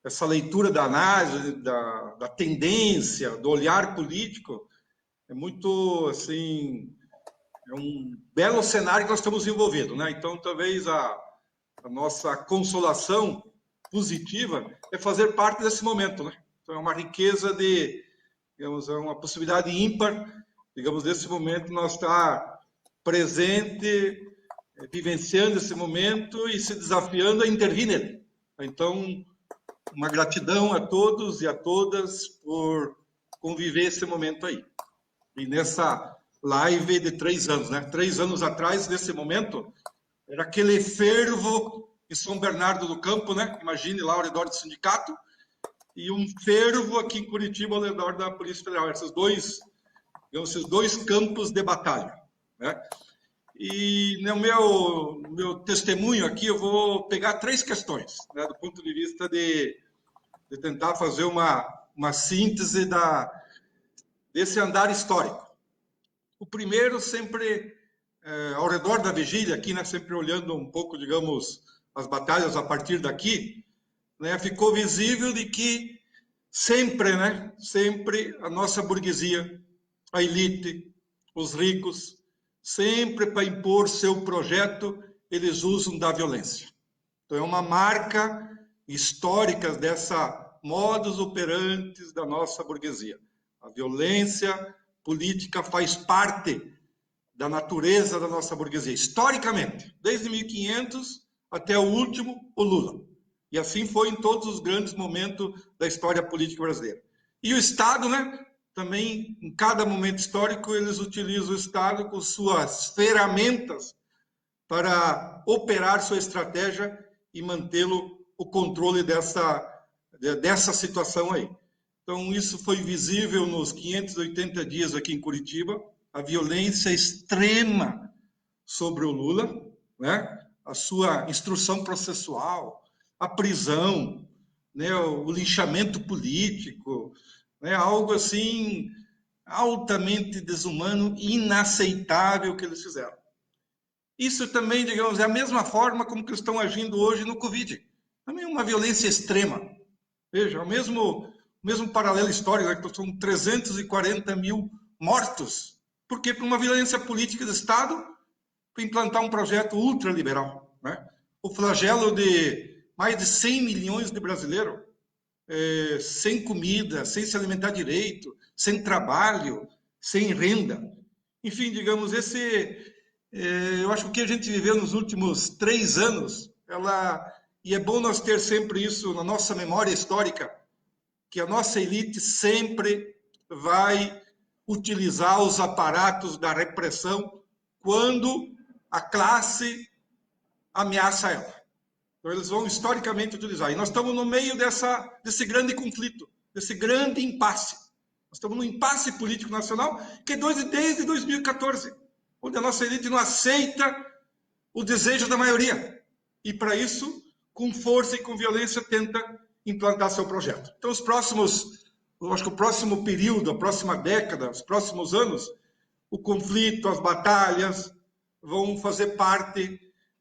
essa leitura da análise, da tendência, do olhar político, é muito, assim, é um belo cenário que nós estamos envolvidos, né? Então, talvez a nossa consolação positiva é fazer parte desse momento, né? Então, é uma riqueza de, digamos, é uma possibilidade ímpar, digamos, nesse momento nós estar presente, vivenciando esse momento e se desafiando a intervir nele. Então, uma gratidão a todos e a todas por conviver esse momento aí. E nessa live de 3 anos, né? 3 anos atrás, nesse momento, era aquele fervo em São Bernardo do Campo, né? Imagine lá ao redor do sindicato, e um fervo aqui em Curitiba ao redor da Polícia Federal. Esses dois campos de batalha, né? E no meu testemunho aqui, eu vou pegar 3 questões, né, do ponto de vista de tentar fazer uma síntese desse andar histórico. O primeiro, sempre ao redor da vigília, aqui, né, sempre olhando um pouco, digamos, as batalhas a partir daqui, né, ficou visível de que sempre, né, sempre a nossa burguesia, a elite, os ricos, sempre para impor seu projeto, eles usam da violência. Então, é uma marca histórica dessa modus operandi da nossa burguesia. A violência política faz parte da natureza da nossa burguesia, historicamente, desde 1500 até o último, o Lula. E assim foi em todos os grandes momentos da história política brasileira. E o Estado, né? Também, em cada momento histórico, eles utilizam o Estado com suas ferramentas para operar sua estratégia e mantê-lo o controle dessa situação aí. Então, isso foi visível nos 580 dias aqui em Curitiba, a violência extrema sobre o Lula, né? A sua instrução processual, a prisão, né? O linchamento político, né? Algo assim altamente desumano, inaceitável que eles fizeram. Isso também, digamos, é a mesma forma como que eles estão agindo hoje no Covid. Também é uma violência extrema. Veja, o mesmo paralelo histórico, né? São 340 mil mortos. Por quê? Por uma violência política do Estado para implantar um projeto ultraliberal, né? O flagelo de mais de 100 milhões de brasileiros sem comida, sem se alimentar direito, sem trabalho, sem renda. Enfim, digamos, eu acho que o que a gente viveu nos últimos 3 anos, e é bom nós ter sempre isso na nossa memória histórica, que a nossa elite sempre vai utilizar os aparatos da repressão quando a classe ameaça ela. Então, eles vão historicamente utilizar. E nós estamos no meio desse grande conflito, desse grande impasse. Nós estamos num impasse político nacional que é desde 2014, onde a nossa elite não aceita o desejo da maioria. E, para isso, com força e com violência, tenta implantar seu projeto. Então, eu acho que o próximo período, a próxima década, os próximos anos, o conflito, as batalhas vão fazer parte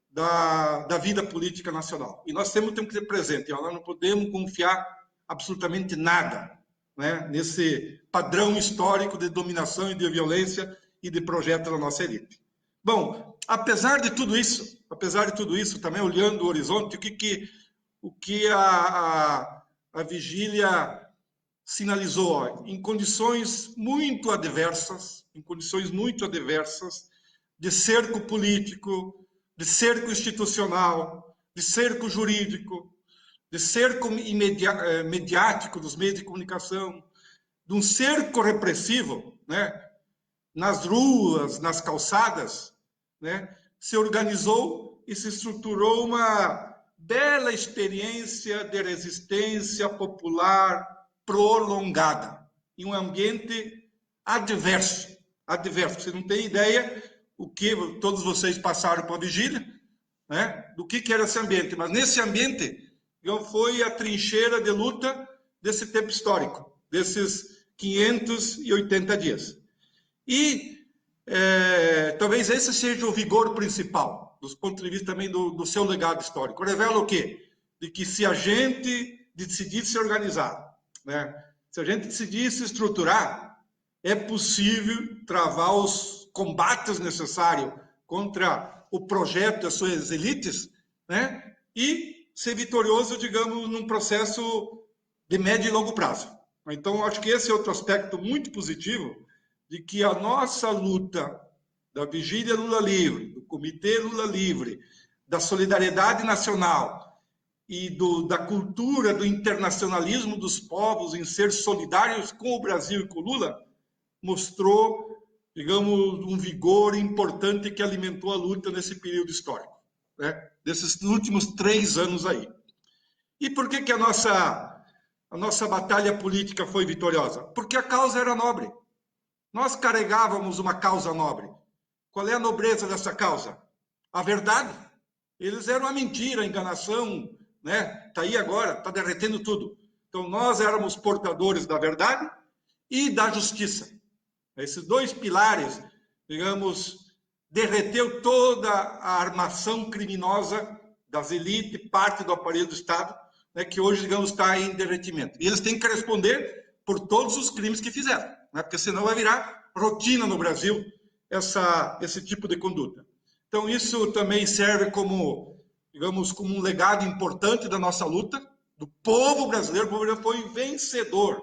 da vida política nacional. E nós temos que ter presente, nós não podemos confiar absolutamente nada, né, nesse padrão histórico de dominação e de violência e de projeto da nossa elite. Bom, apesar de tudo isso, também olhando o horizonte, o que a vigília sinalizou, em condições muito adversas, de cerco político, de cerco institucional, de cerco jurídico, de cerco mediático dos meios de comunicação, de um cerco repressivo, né, nas ruas, nas calçadas, né, se organizou e se estruturou uma bela experiência de resistência popular prolongada, em um ambiente adverso. Você não tem ideia o que todos vocês passaram para a vigília, né, do que era esse ambiente. Mas nesse ambiente foi a trincheira de luta desse tempo histórico, desses 580 dias. E talvez esse seja o vigor principal, dos pontos de vista também do seu legado histórico. Revela o quê? De que se a gente decidir se organizar, né, se a gente decidir se estruturar, é possível travar os combates necessários contra o projeto das suas elites, né, e ser vitorioso, digamos, num processo de médio e longo prazo. Então, acho que esse é outro aspecto muito positivo de que a nossa luta da Vigília Lula Livre, do Comitê Lula Livre, da solidariedade nacional e da cultura do internacionalismo dos povos em ser solidários com o Brasil e com o Lula, mostrou, digamos, um vigor importante que alimentou a luta nesse período histórico, né? Desses últimos 3 anos aí. E por que a nossa batalha política foi vitoriosa? Porque a causa era nobre. Nós carregávamos uma causa nobre. Qual é a nobreza dessa causa? A verdade. Eles eram a mentira, a enganação, né? Está aí agora, está derretendo tudo. Então, nós éramos portadores da verdade e da justiça. Esses 2 pilares, digamos, derreteu toda a armação criminosa das elites, parte do aparelho do Estado, né, que hoje, digamos, está em derretimento. E eles têm que responder por todos os crimes que fizeram, né, porque senão vai virar rotina no Brasil esse tipo de conduta. Então, isso também serve como, digamos, como um legado importante da nossa luta, do povo brasileiro. O povo brasileiro foi vencedor,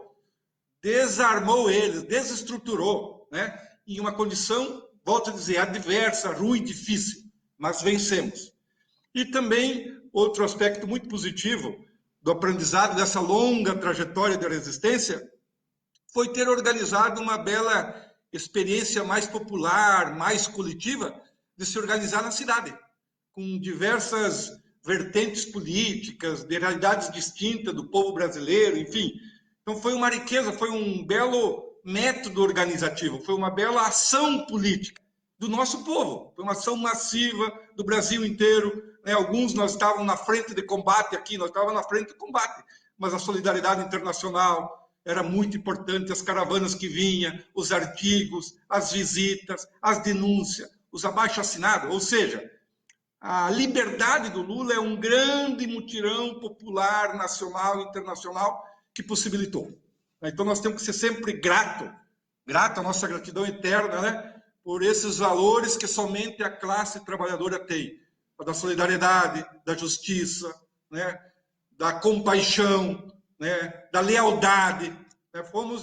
desarmou eles, desestruturou, né, em uma condição, volto a dizer, adversa, ruim, difícil, mas vencemos. E também, outro aspecto muito positivo do aprendizado dessa longa trajetória de resistência foi ter organizado uma bela experiência mais popular, mais coletiva, de se organizar na cidade, com diversas vertentes políticas, de realidades distintas do povo brasileiro, enfim. Então foi uma riqueza, foi um belo método organizativo, foi uma bela ação política do nosso povo, foi uma ação massiva do Brasil inteiro, né? Alguns nós estávamos na frente de combate aqui, nós estávamos na frente de combate, mas a solidariedade internacional era muito importante, as caravanas que vinham, os artigos, as visitas, as denúncias, os abaixo-assinados, ou seja, a liberdade do Lula é um grande mutirão popular, nacional e internacional que possibilitou. Então nós temos que ser sempre grato a nossa gratidão eterna, né, por esses valores que somente a classe trabalhadora tem, da solidariedade, da justiça, né, da compaixão, né, da lealdade, né? Fomos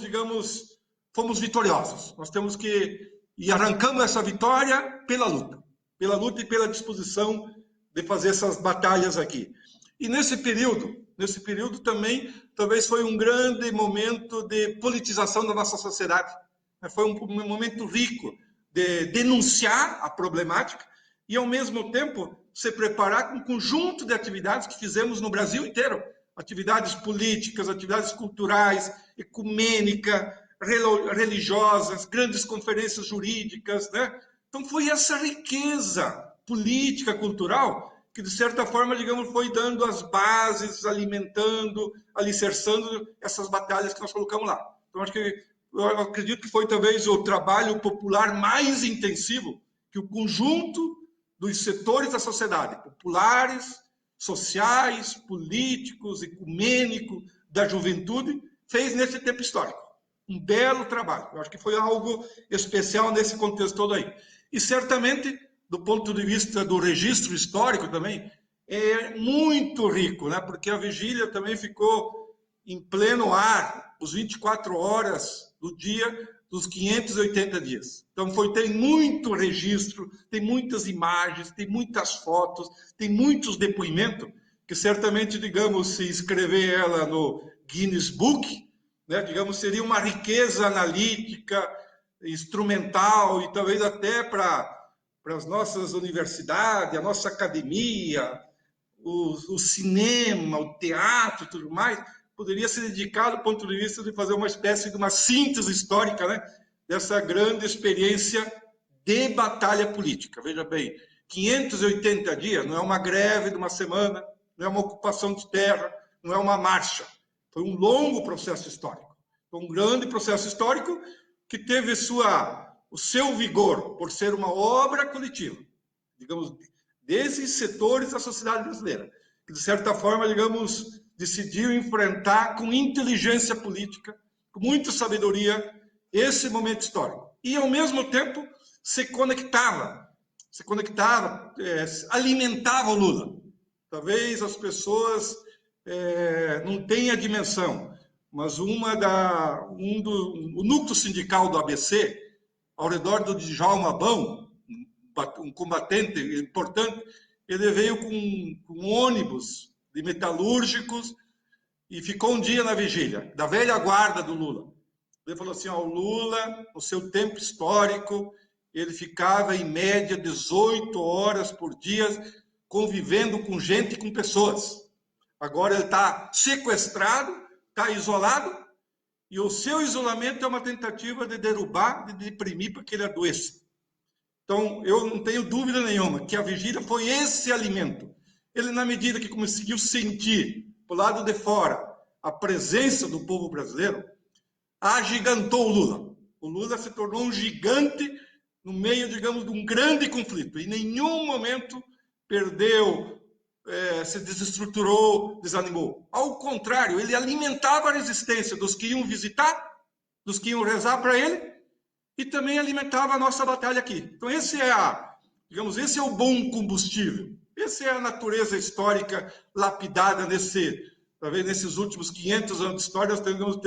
vitoriosos. Nós temos que e arrancamos essa vitória pela luta e pela disposição de fazer essas batalhas aqui. E nesse período também, talvez foi um grande momento de politização da nossa sociedade. Foi um momento rico de denunciar a problemática e, ao mesmo tempo, se preparar com um conjunto de atividades que fizemos no Brasil inteiro. Atividades políticas, atividades culturais, ecumênicas, religiosas, grandes conferências jurídicas, né? Então foi essa riqueza política, cultural, que de certa forma, digamos, foi dando as bases, alimentando, alicerçando essas batalhas que nós colocamos lá. Então eu acredito que foi talvez o trabalho popular mais intensivo que o conjunto dos setores da sociedade, populares, sociais, políticos, ecumênicos, da juventude, fez nesse tempo histórico. Um belo trabalho. Eu acho que foi algo especial nesse contexto todo aí. E certamente, do ponto de vista do registro histórico também, é muito rico, né? Porque a vigília também ficou em pleno ar, os 24 horas do dia, dos 580 dias. Então, tem muito registro, tem muitas imagens, tem muitas fotos, tem muitos depoimentos, que certamente, digamos, se escrever ela no Guinness Book, né, digamos, seria uma riqueza analítica, instrumental, e talvez até para as nossas universidades, a nossa academia, o cinema, o teatro e tudo mais, poderia ser dedicado do ponto de vista de fazer uma espécie de uma síntese histórica, né, dessa grande experiência de batalha política. Veja bem, 580 dias não é uma greve de uma semana, não é uma ocupação de terra, não é uma marcha. Foi um longo processo histórico. Foi um grande processo histórico que teve o seu vigor por ser uma obra coletiva, digamos, desses setores da sociedade brasileira, que, de certa forma, digamos, decidiu enfrentar com inteligência política, com muita sabedoria, esse momento histórico. E, ao mesmo tempo, se conectava, alimentava o Lula. Talvez as pessoas não tenham a dimensão, mas o núcleo sindical do ABC, ao redor do Djalma Abão, um combatente importante, ele veio com um ônibus de metalúrgicos e ficou um dia na vigília, da velha guarda do Lula. Ele falou assim, o Lula, no seu tempo histórico, ele ficava em média 18 horas por dia convivendo com gente e com pessoas. Agora ele está sequestrado, está isolado, e o seu isolamento é uma tentativa de derrubar, de deprimir para que ele adoeça. Então, eu não tenho dúvida nenhuma que a vigília foi esse alimento. Ele, na medida que conseguiu sentir, do lado de fora, a presença do povo brasileiro, agigantou o Lula. O Lula se tornou um gigante no meio, digamos, de um grande conflito. Em nenhum momento perdeu, se desestruturou, desanimou. Ao contrário, ele alimentava a resistência dos que iam visitar, dos que iam rezar para ele, e também alimentava a nossa batalha aqui. Então, esse é o bom combustível. Essa é a natureza histórica lapidada talvez nesses últimos 500 anos de história. Nós temos que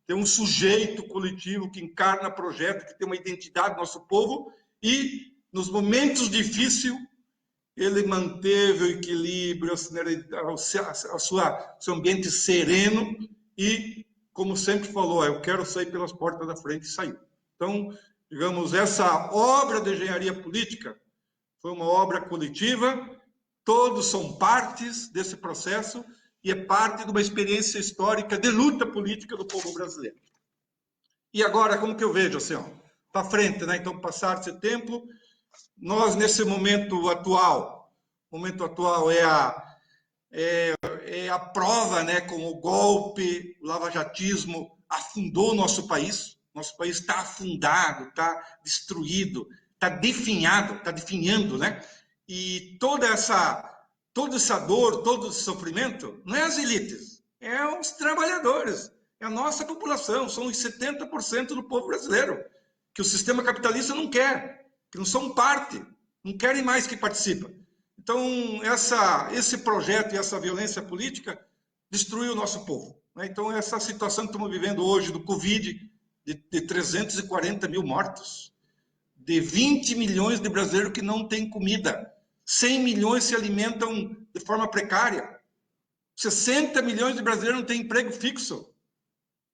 ter um sujeito coletivo que encarna projeto, que tem uma identidade do nosso povo, e nos momentos difíceis ele manteve o equilíbrio, seu ambiente sereno e, como sempre falou, eu quero sair pelas portas da frente, e saiu. Então, digamos, essa obra de engenharia política foi uma obra coletiva, todos são partes desse processo e é parte de uma experiência histórica de luta política do povo brasileiro. E agora, como que eu vejo, assim, para frente, né? Então, passar esse tempo, nós, nesse momento atual é a prova, né, como o golpe, o lavajatismo afundou o nosso país está afundado, está destruído, está definhado, está definhando, né? E toda essa dor, todo esse sofrimento, não é as elites, é os trabalhadores, é a nossa população, são os 70% do povo brasileiro, que o sistema capitalista não quer, que não são parte, não querem mais que participem. Então, esse projeto e essa violência política destruiu o nosso povo, né? Então, essa situação que estamos vivendo hoje do Covid, de 340 mil mortos, de 20 milhões de brasileiros que não têm comida, 100 milhões se alimentam de forma precária, 60 milhões de brasileiros não têm emprego fixo.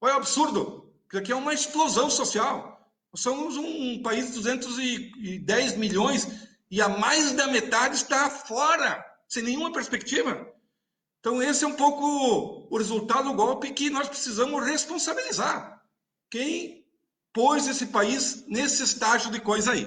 Olha o absurdo, porque aqui é uma explosão social. Nós somos um país de 210 milhões e a mais da metade está fora, sem nenhuma perspectiva. Então, esse é um pouco o resultado do golpe que nós precisamos responsabilizar. Quem pôs esse país nesse estágio de coisa aí?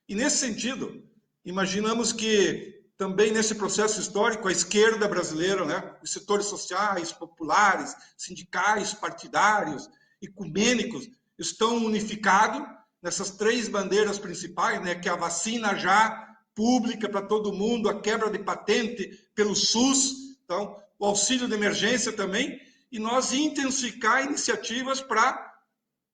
E nesse sentido, imaginamos que também nesse processo histórico, a esquerda brasileira, né, os setores sociais, populares, sindicais, partidários, ecumênicos, estão unificados nessas três bandeiras principais, né, que é a vacina já pública para todo mundo, a quebra de patente pelo SUS, então, o auxílio de emergência também, e nós intensificar iniciativas para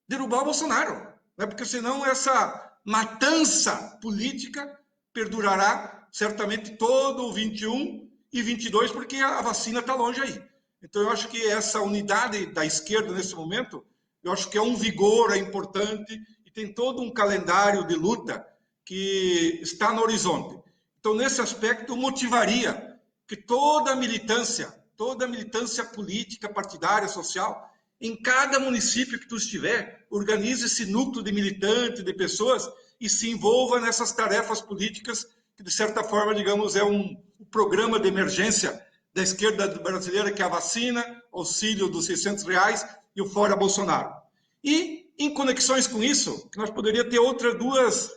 derrubar o Bolsonaro, né? Porque senão essa matança política perdurará certamente todo o 21 e 22, porque a vacina está longe aí. Então, eu acho que essa unidade da esquerda nesse momento, eu acho que é um vigor, é importante, e tem todo um calendário de luta que está no horizonte. Então, nesse aspecto, eu motivaria que toda a militância política, partidária, social, em cada município que tu estiver, organize esse núcleo de militantes, de pessoas, e se envolva nessas tarefas políticas, que de certa forma, digamos, é um programa de emergência da esquerda brasileira, que é a vacina, auxílio dos R$600 e o Fora Bolsonaro. E, em conexões com isso, que nós poderíamos ter outras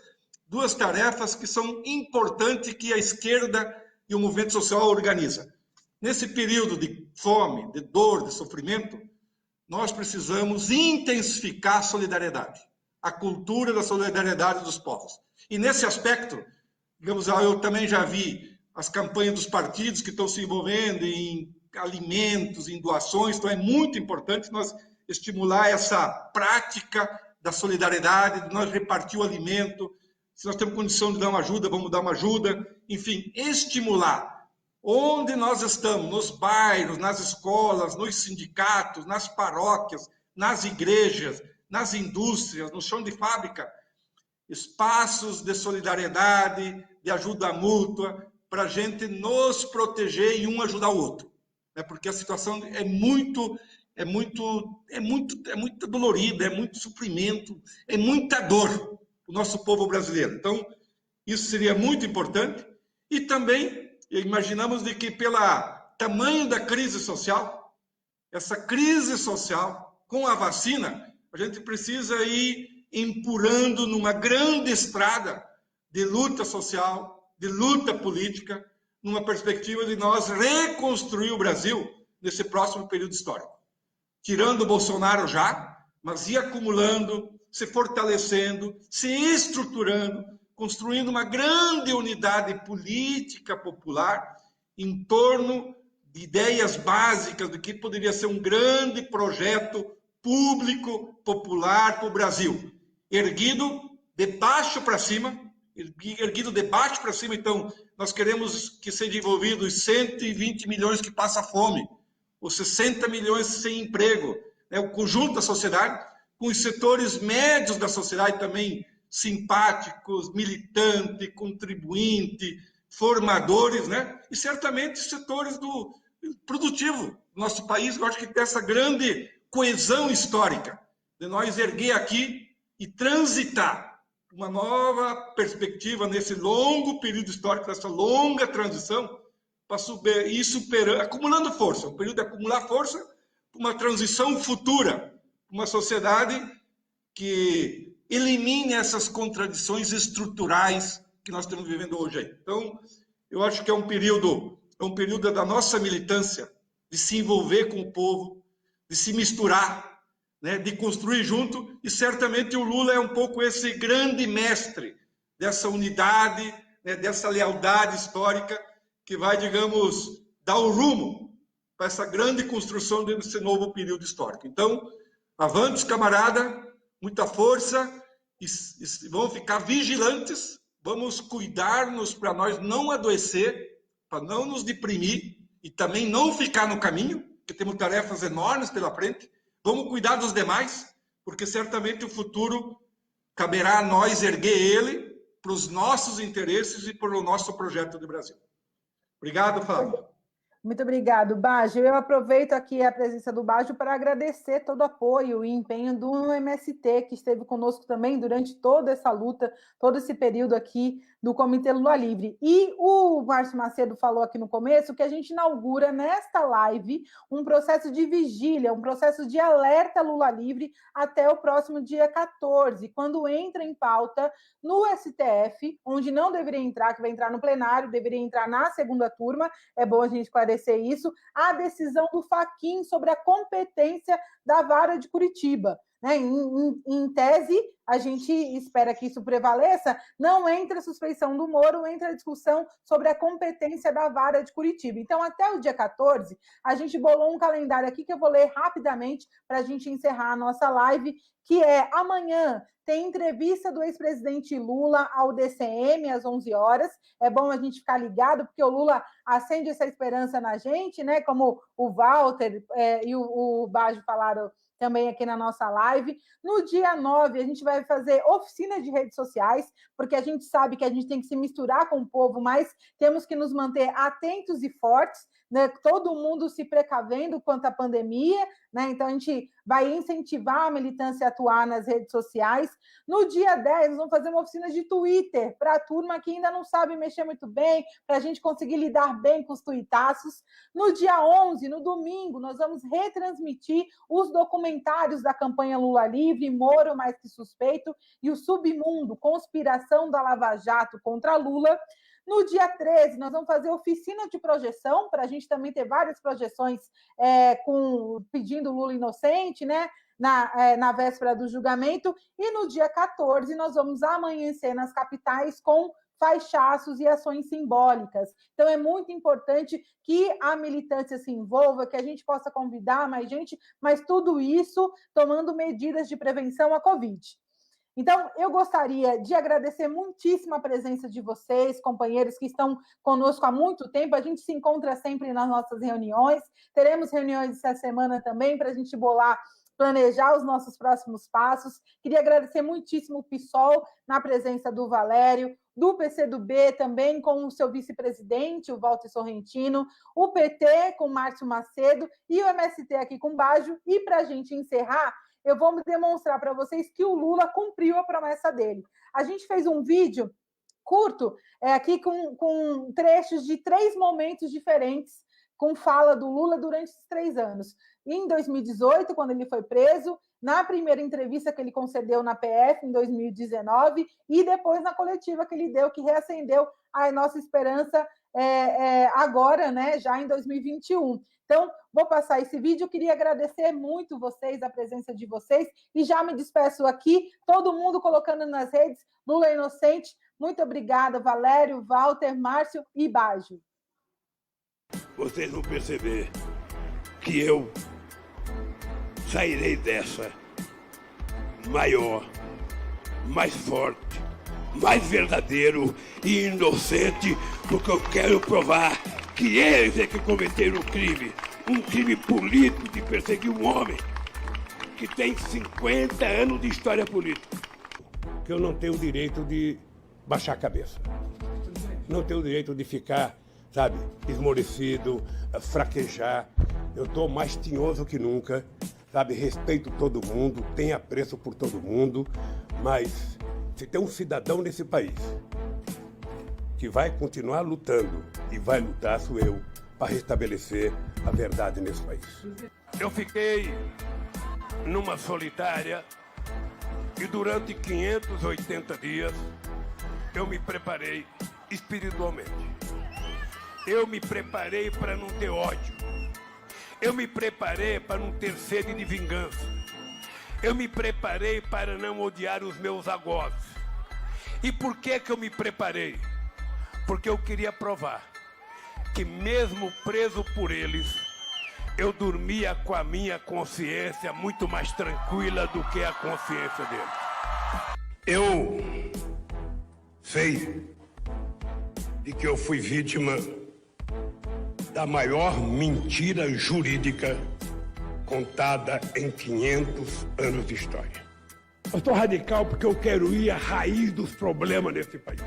duas tarefas que são importantes que a esquerda e o movimento social organizam. Nesse período de fome, de dor, de sofrimento, nós precisamos intensificar a solidariedade, a cultura da solidariedade dos povos. E nesse aspecto, digamos, eu também já vi as campanhas dos partidos que estão se envolvendo em alimentos, em doações, então é muito importante nós estimular essa prática da solidariedade, de nós repartir o alimento, se nós temos condição de dar uma ajuda, vamos dar uma ajuda, enfim, estimular onde nós estamos, nos bairros, nas escolas, nos sindicatos, nas paróquias, nas igrejas, nas indústrias, no chão de fábrica, espaços de solidariedade, de ajuda mútua, para a gente nos proteger e um ajudar o outro, né? Porque a situação é muito dolorida, é muito sofrimento, é muita dor o nosso povo brasileiro. Então, isso seria muito importante. E também imaginamos de que, pelo tamanho da crise social, essa crise social, com a vacina, a gente precisa ir empurrando numa grande estrada de luta social, de luta política, numa perspectiva de nós reconstruir o Brasil nesse próximo período histórico. Tirando o Bolsonaro já, mas ir acumulando, se fortalecendo, se estruturando, construindo uma grande unidade política popular em torno de ideias básicas do que poderia ser um grande projeto público, popular para o Brasil, erguido de baixo para cima, então nós queremos que sejam envolvidos 120 milhões que passam fome, os 60 milhões sem emprego, né? O conjunto da sociedade, com os setores médios da sociedade também simpáticos, militantes, contribuintes, formadores, né? E certamente setores do produtivo do nosso país. Eu acho que tem essa grande coesão histórica de nós erguer aqui e transitar uma nova perspectiva nesse longo período histórico, nessa longa transição, para ir superando, acumulando força, um período de acumular força, uma transição futura, uma sociedade que elimine essas contradições estruturais que nós estamos vivendo hoje aí. Então, eu acho que é um período da nossa militância, de se envolver com o povo, de se misturar, né, de construir junto, e certamente o Lula é um pouco esse grande mestre dessa unidade, né, dessa lealdade histórica, que vai, digamos, dar o rumo para essa grande construção desse novo período histórico. Então, avante, camarada, muita força, e vamos ficar vigilantes, vamos cuidar-nos para nós não adoecer, para não nos deprimir e também não ficar no caminho, porque temos tarefas enormes pela frente. Vamos cuidar dos demais, porque certamente o futuro caberá a nós erguer ele para os nossos interesses e para o nosso projeto de Brasil. Obrigado, Fábio. Muito obrigado, Baggio. Eu aproveito aqui a presença do Baggio para agradecer todo o apoio e empenho do MST, que esteve conosco também durante toda essa luta, todo esse período aqui do Comitê Lula Livre. E o Márcio Macedo falou aqui no começo que a gente inaugura nesta live um processo de vigília, um processo de alerta Lula Livre até o próximo dia 14, quando entra em pauta no STF, onde não deveria entrar, que vai entrar no plenário, deveria entrar na segunda turma, é bom a gente esclarecer isso, a decisão do Fachin sobre a competência da Vara de Curitiba. Né? Em tese, a gente espera que isso prevaleça, não entra a suspeição do Moro, entra a discussão sobre a competência da Vara de Curitiba. Então, até o dia 14, a gente bolou um calendário aqui que eu vou ler rapidamente para a gente encerrar a nossa live, que é amanhã tem entrevista do ex-presidente Lula ao DCM às 11 horas. É bom a gente ficar ligado, porque o Lula acende essa esperança na gente, né? Como o Walter e o Baggio falaram também aqui na nossa live. No dia 9, a gente vai fazer oficina de redes sociais, porque a gente sabe que a gente tem que se misturar com o povo, mas temos que nos manter atentos e fortes, né? Todo mundo se precavendo quanto à pandemia, né? Então a gente vai incentivar a militância a atuar nas redes sociais. No dia 10, nós vamos fazer uma oficina de Twitter para a turma que ainda não sabe mexer muito bem, para a gente conseguir lidar bem com os tuitaços. No dia 11, no domingo, nós vamos retransmitir os documentários da campanha Lula Livre, Moro Mais Que Suspeito e o Submundo, Conspiração da Lava Jato contra Lula. No dia 13, nós vamos fazer oficina de projeção, para a gente também ter várias projeções pedindo Lula inocente, né? Na véspera do julgamento. E no dia 14, nós vamos amanhecer nas capitais com faixaços e ações simbólicas. Então, é muito importante que a militância se envolva, que a gente possa convidar mais gente, mas tudo isso tomando medidas de prevenção à Covid. Então, eu gostaria de agradecer muitíssimo a presença de vocês, companheiros que estão conosco há muito tempo. A gente se encontra sempre nas nossas reuniões. Teremos reuniões essa semana também para a gente planejar os nossos próximos passos. Queria agradecer muitíssimo o PSOL na presença do Valério, do PCdoB também com o seu vice-presidente, o Walter Sorrentino, o PT com o Márcio Macedo e o MST aqui com o Baggio. E para a gente encerrar, eu vou demonstrar para vocês que o Lula cumpriu a promessa dele. A gente fez um vídeo curto aqui com trechos de 3 momentos diferentes com fala do Lula durante esses 3 anos. Em 2018, quando ele foi preso, na primeira entrevista que ele concedeu na PF, em 2019, e depois na coletiva que ele deu, que reacendeu a nossa esperança agora, né, já em 2021. Então, vou passar esse vídeo. Eu queria agradecer muito vocês, a presença de vocês, e já me despeço aqui, todo mundo colocando nas redes, Lula inocente. Muito obrigada, Valério, Walter, Márcio e Baggio. Vocês vão perceber que eu sairei dessa maior, mais forte, mais verdadeiro e inocente, porque eu quero provar que eles é que cometeram um crime político de perseguir um homem que tem 50 anos de história política. Que eu não tenho o direito de baixar a cabeça. Não tenho o direito de ficar, sabe, esmorecido, fraquejar. Eu estou mais tinhoso que nunca, sabe, respeito todo mundo, tenho apreço por todo mundo, mas se tem um cidadão nesse país que vai continuar lutando e vai lutar, sou eu, para restabelecer a verdade nesse país. Eu fiquei numa solitária e durante 580 dias eu me preparei espiritualmente. Eu me preparei para não ter ódio. Eu me preparei para não ter sede de vingança. Eu me preparei para não odiar os meus algozes. E por que eu me preparei? Porque eu queria provar que mesmo preso por eles, eu dormia com a minha consciência muito mais tranquila do que a consciência deles. Eu sei de que eu fui vítima da maior mentira jurídica contada em 500 anos de história. Eu sou radical porque eu quero ir à raiz dos problemas nesse país.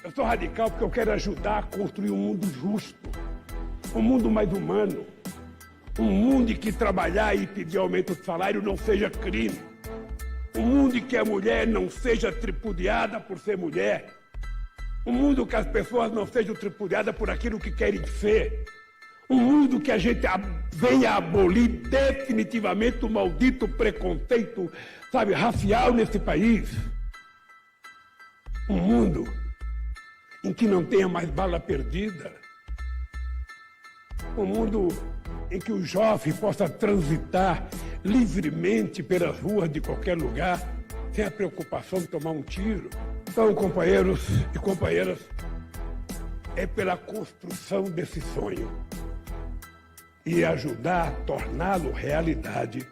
Eu sou radical porque eu quero ajudar a construir um mundo justo, um mundo mais humano, um mundo em que trabalhar e pedir aumento de salário não seja crime, um mundo em que a mulher não seja tripudiada por ser mulher, um mundo que as pessoas não sejam tripudiadas por aquilo que querem ser, um mundo que a gente venha abolir definitivamente o maldito preconceito, sabe, racial nesse país, um mundo em que não tenha mais bala perdida, um mundo em que o jovem possa transitar livremente pelas ruas de qualquer lugar, sem a preocupação de tomar um tiro. Então, companheiros e companheiras, é pela construção desse sonho e ajudar a torná-lo realidade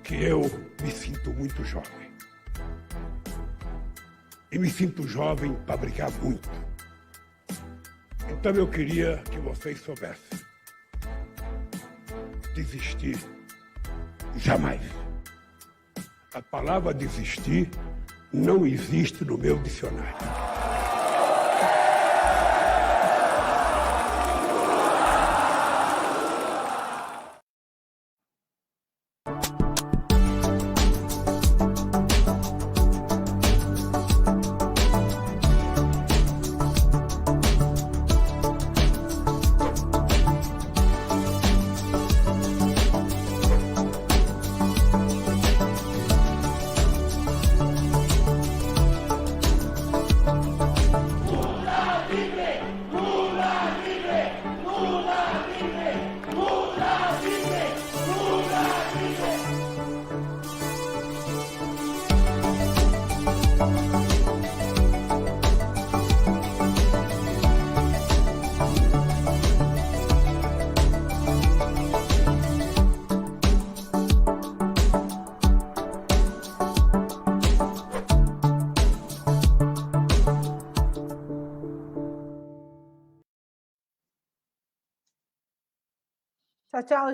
que eu me sinto muito jovem. E me sinto jovem para brigar muito. Então eu queria que vocês soubessem. Desistir, jamais. A palavra desistir não existe no meu dicionário. Tchau, tchau,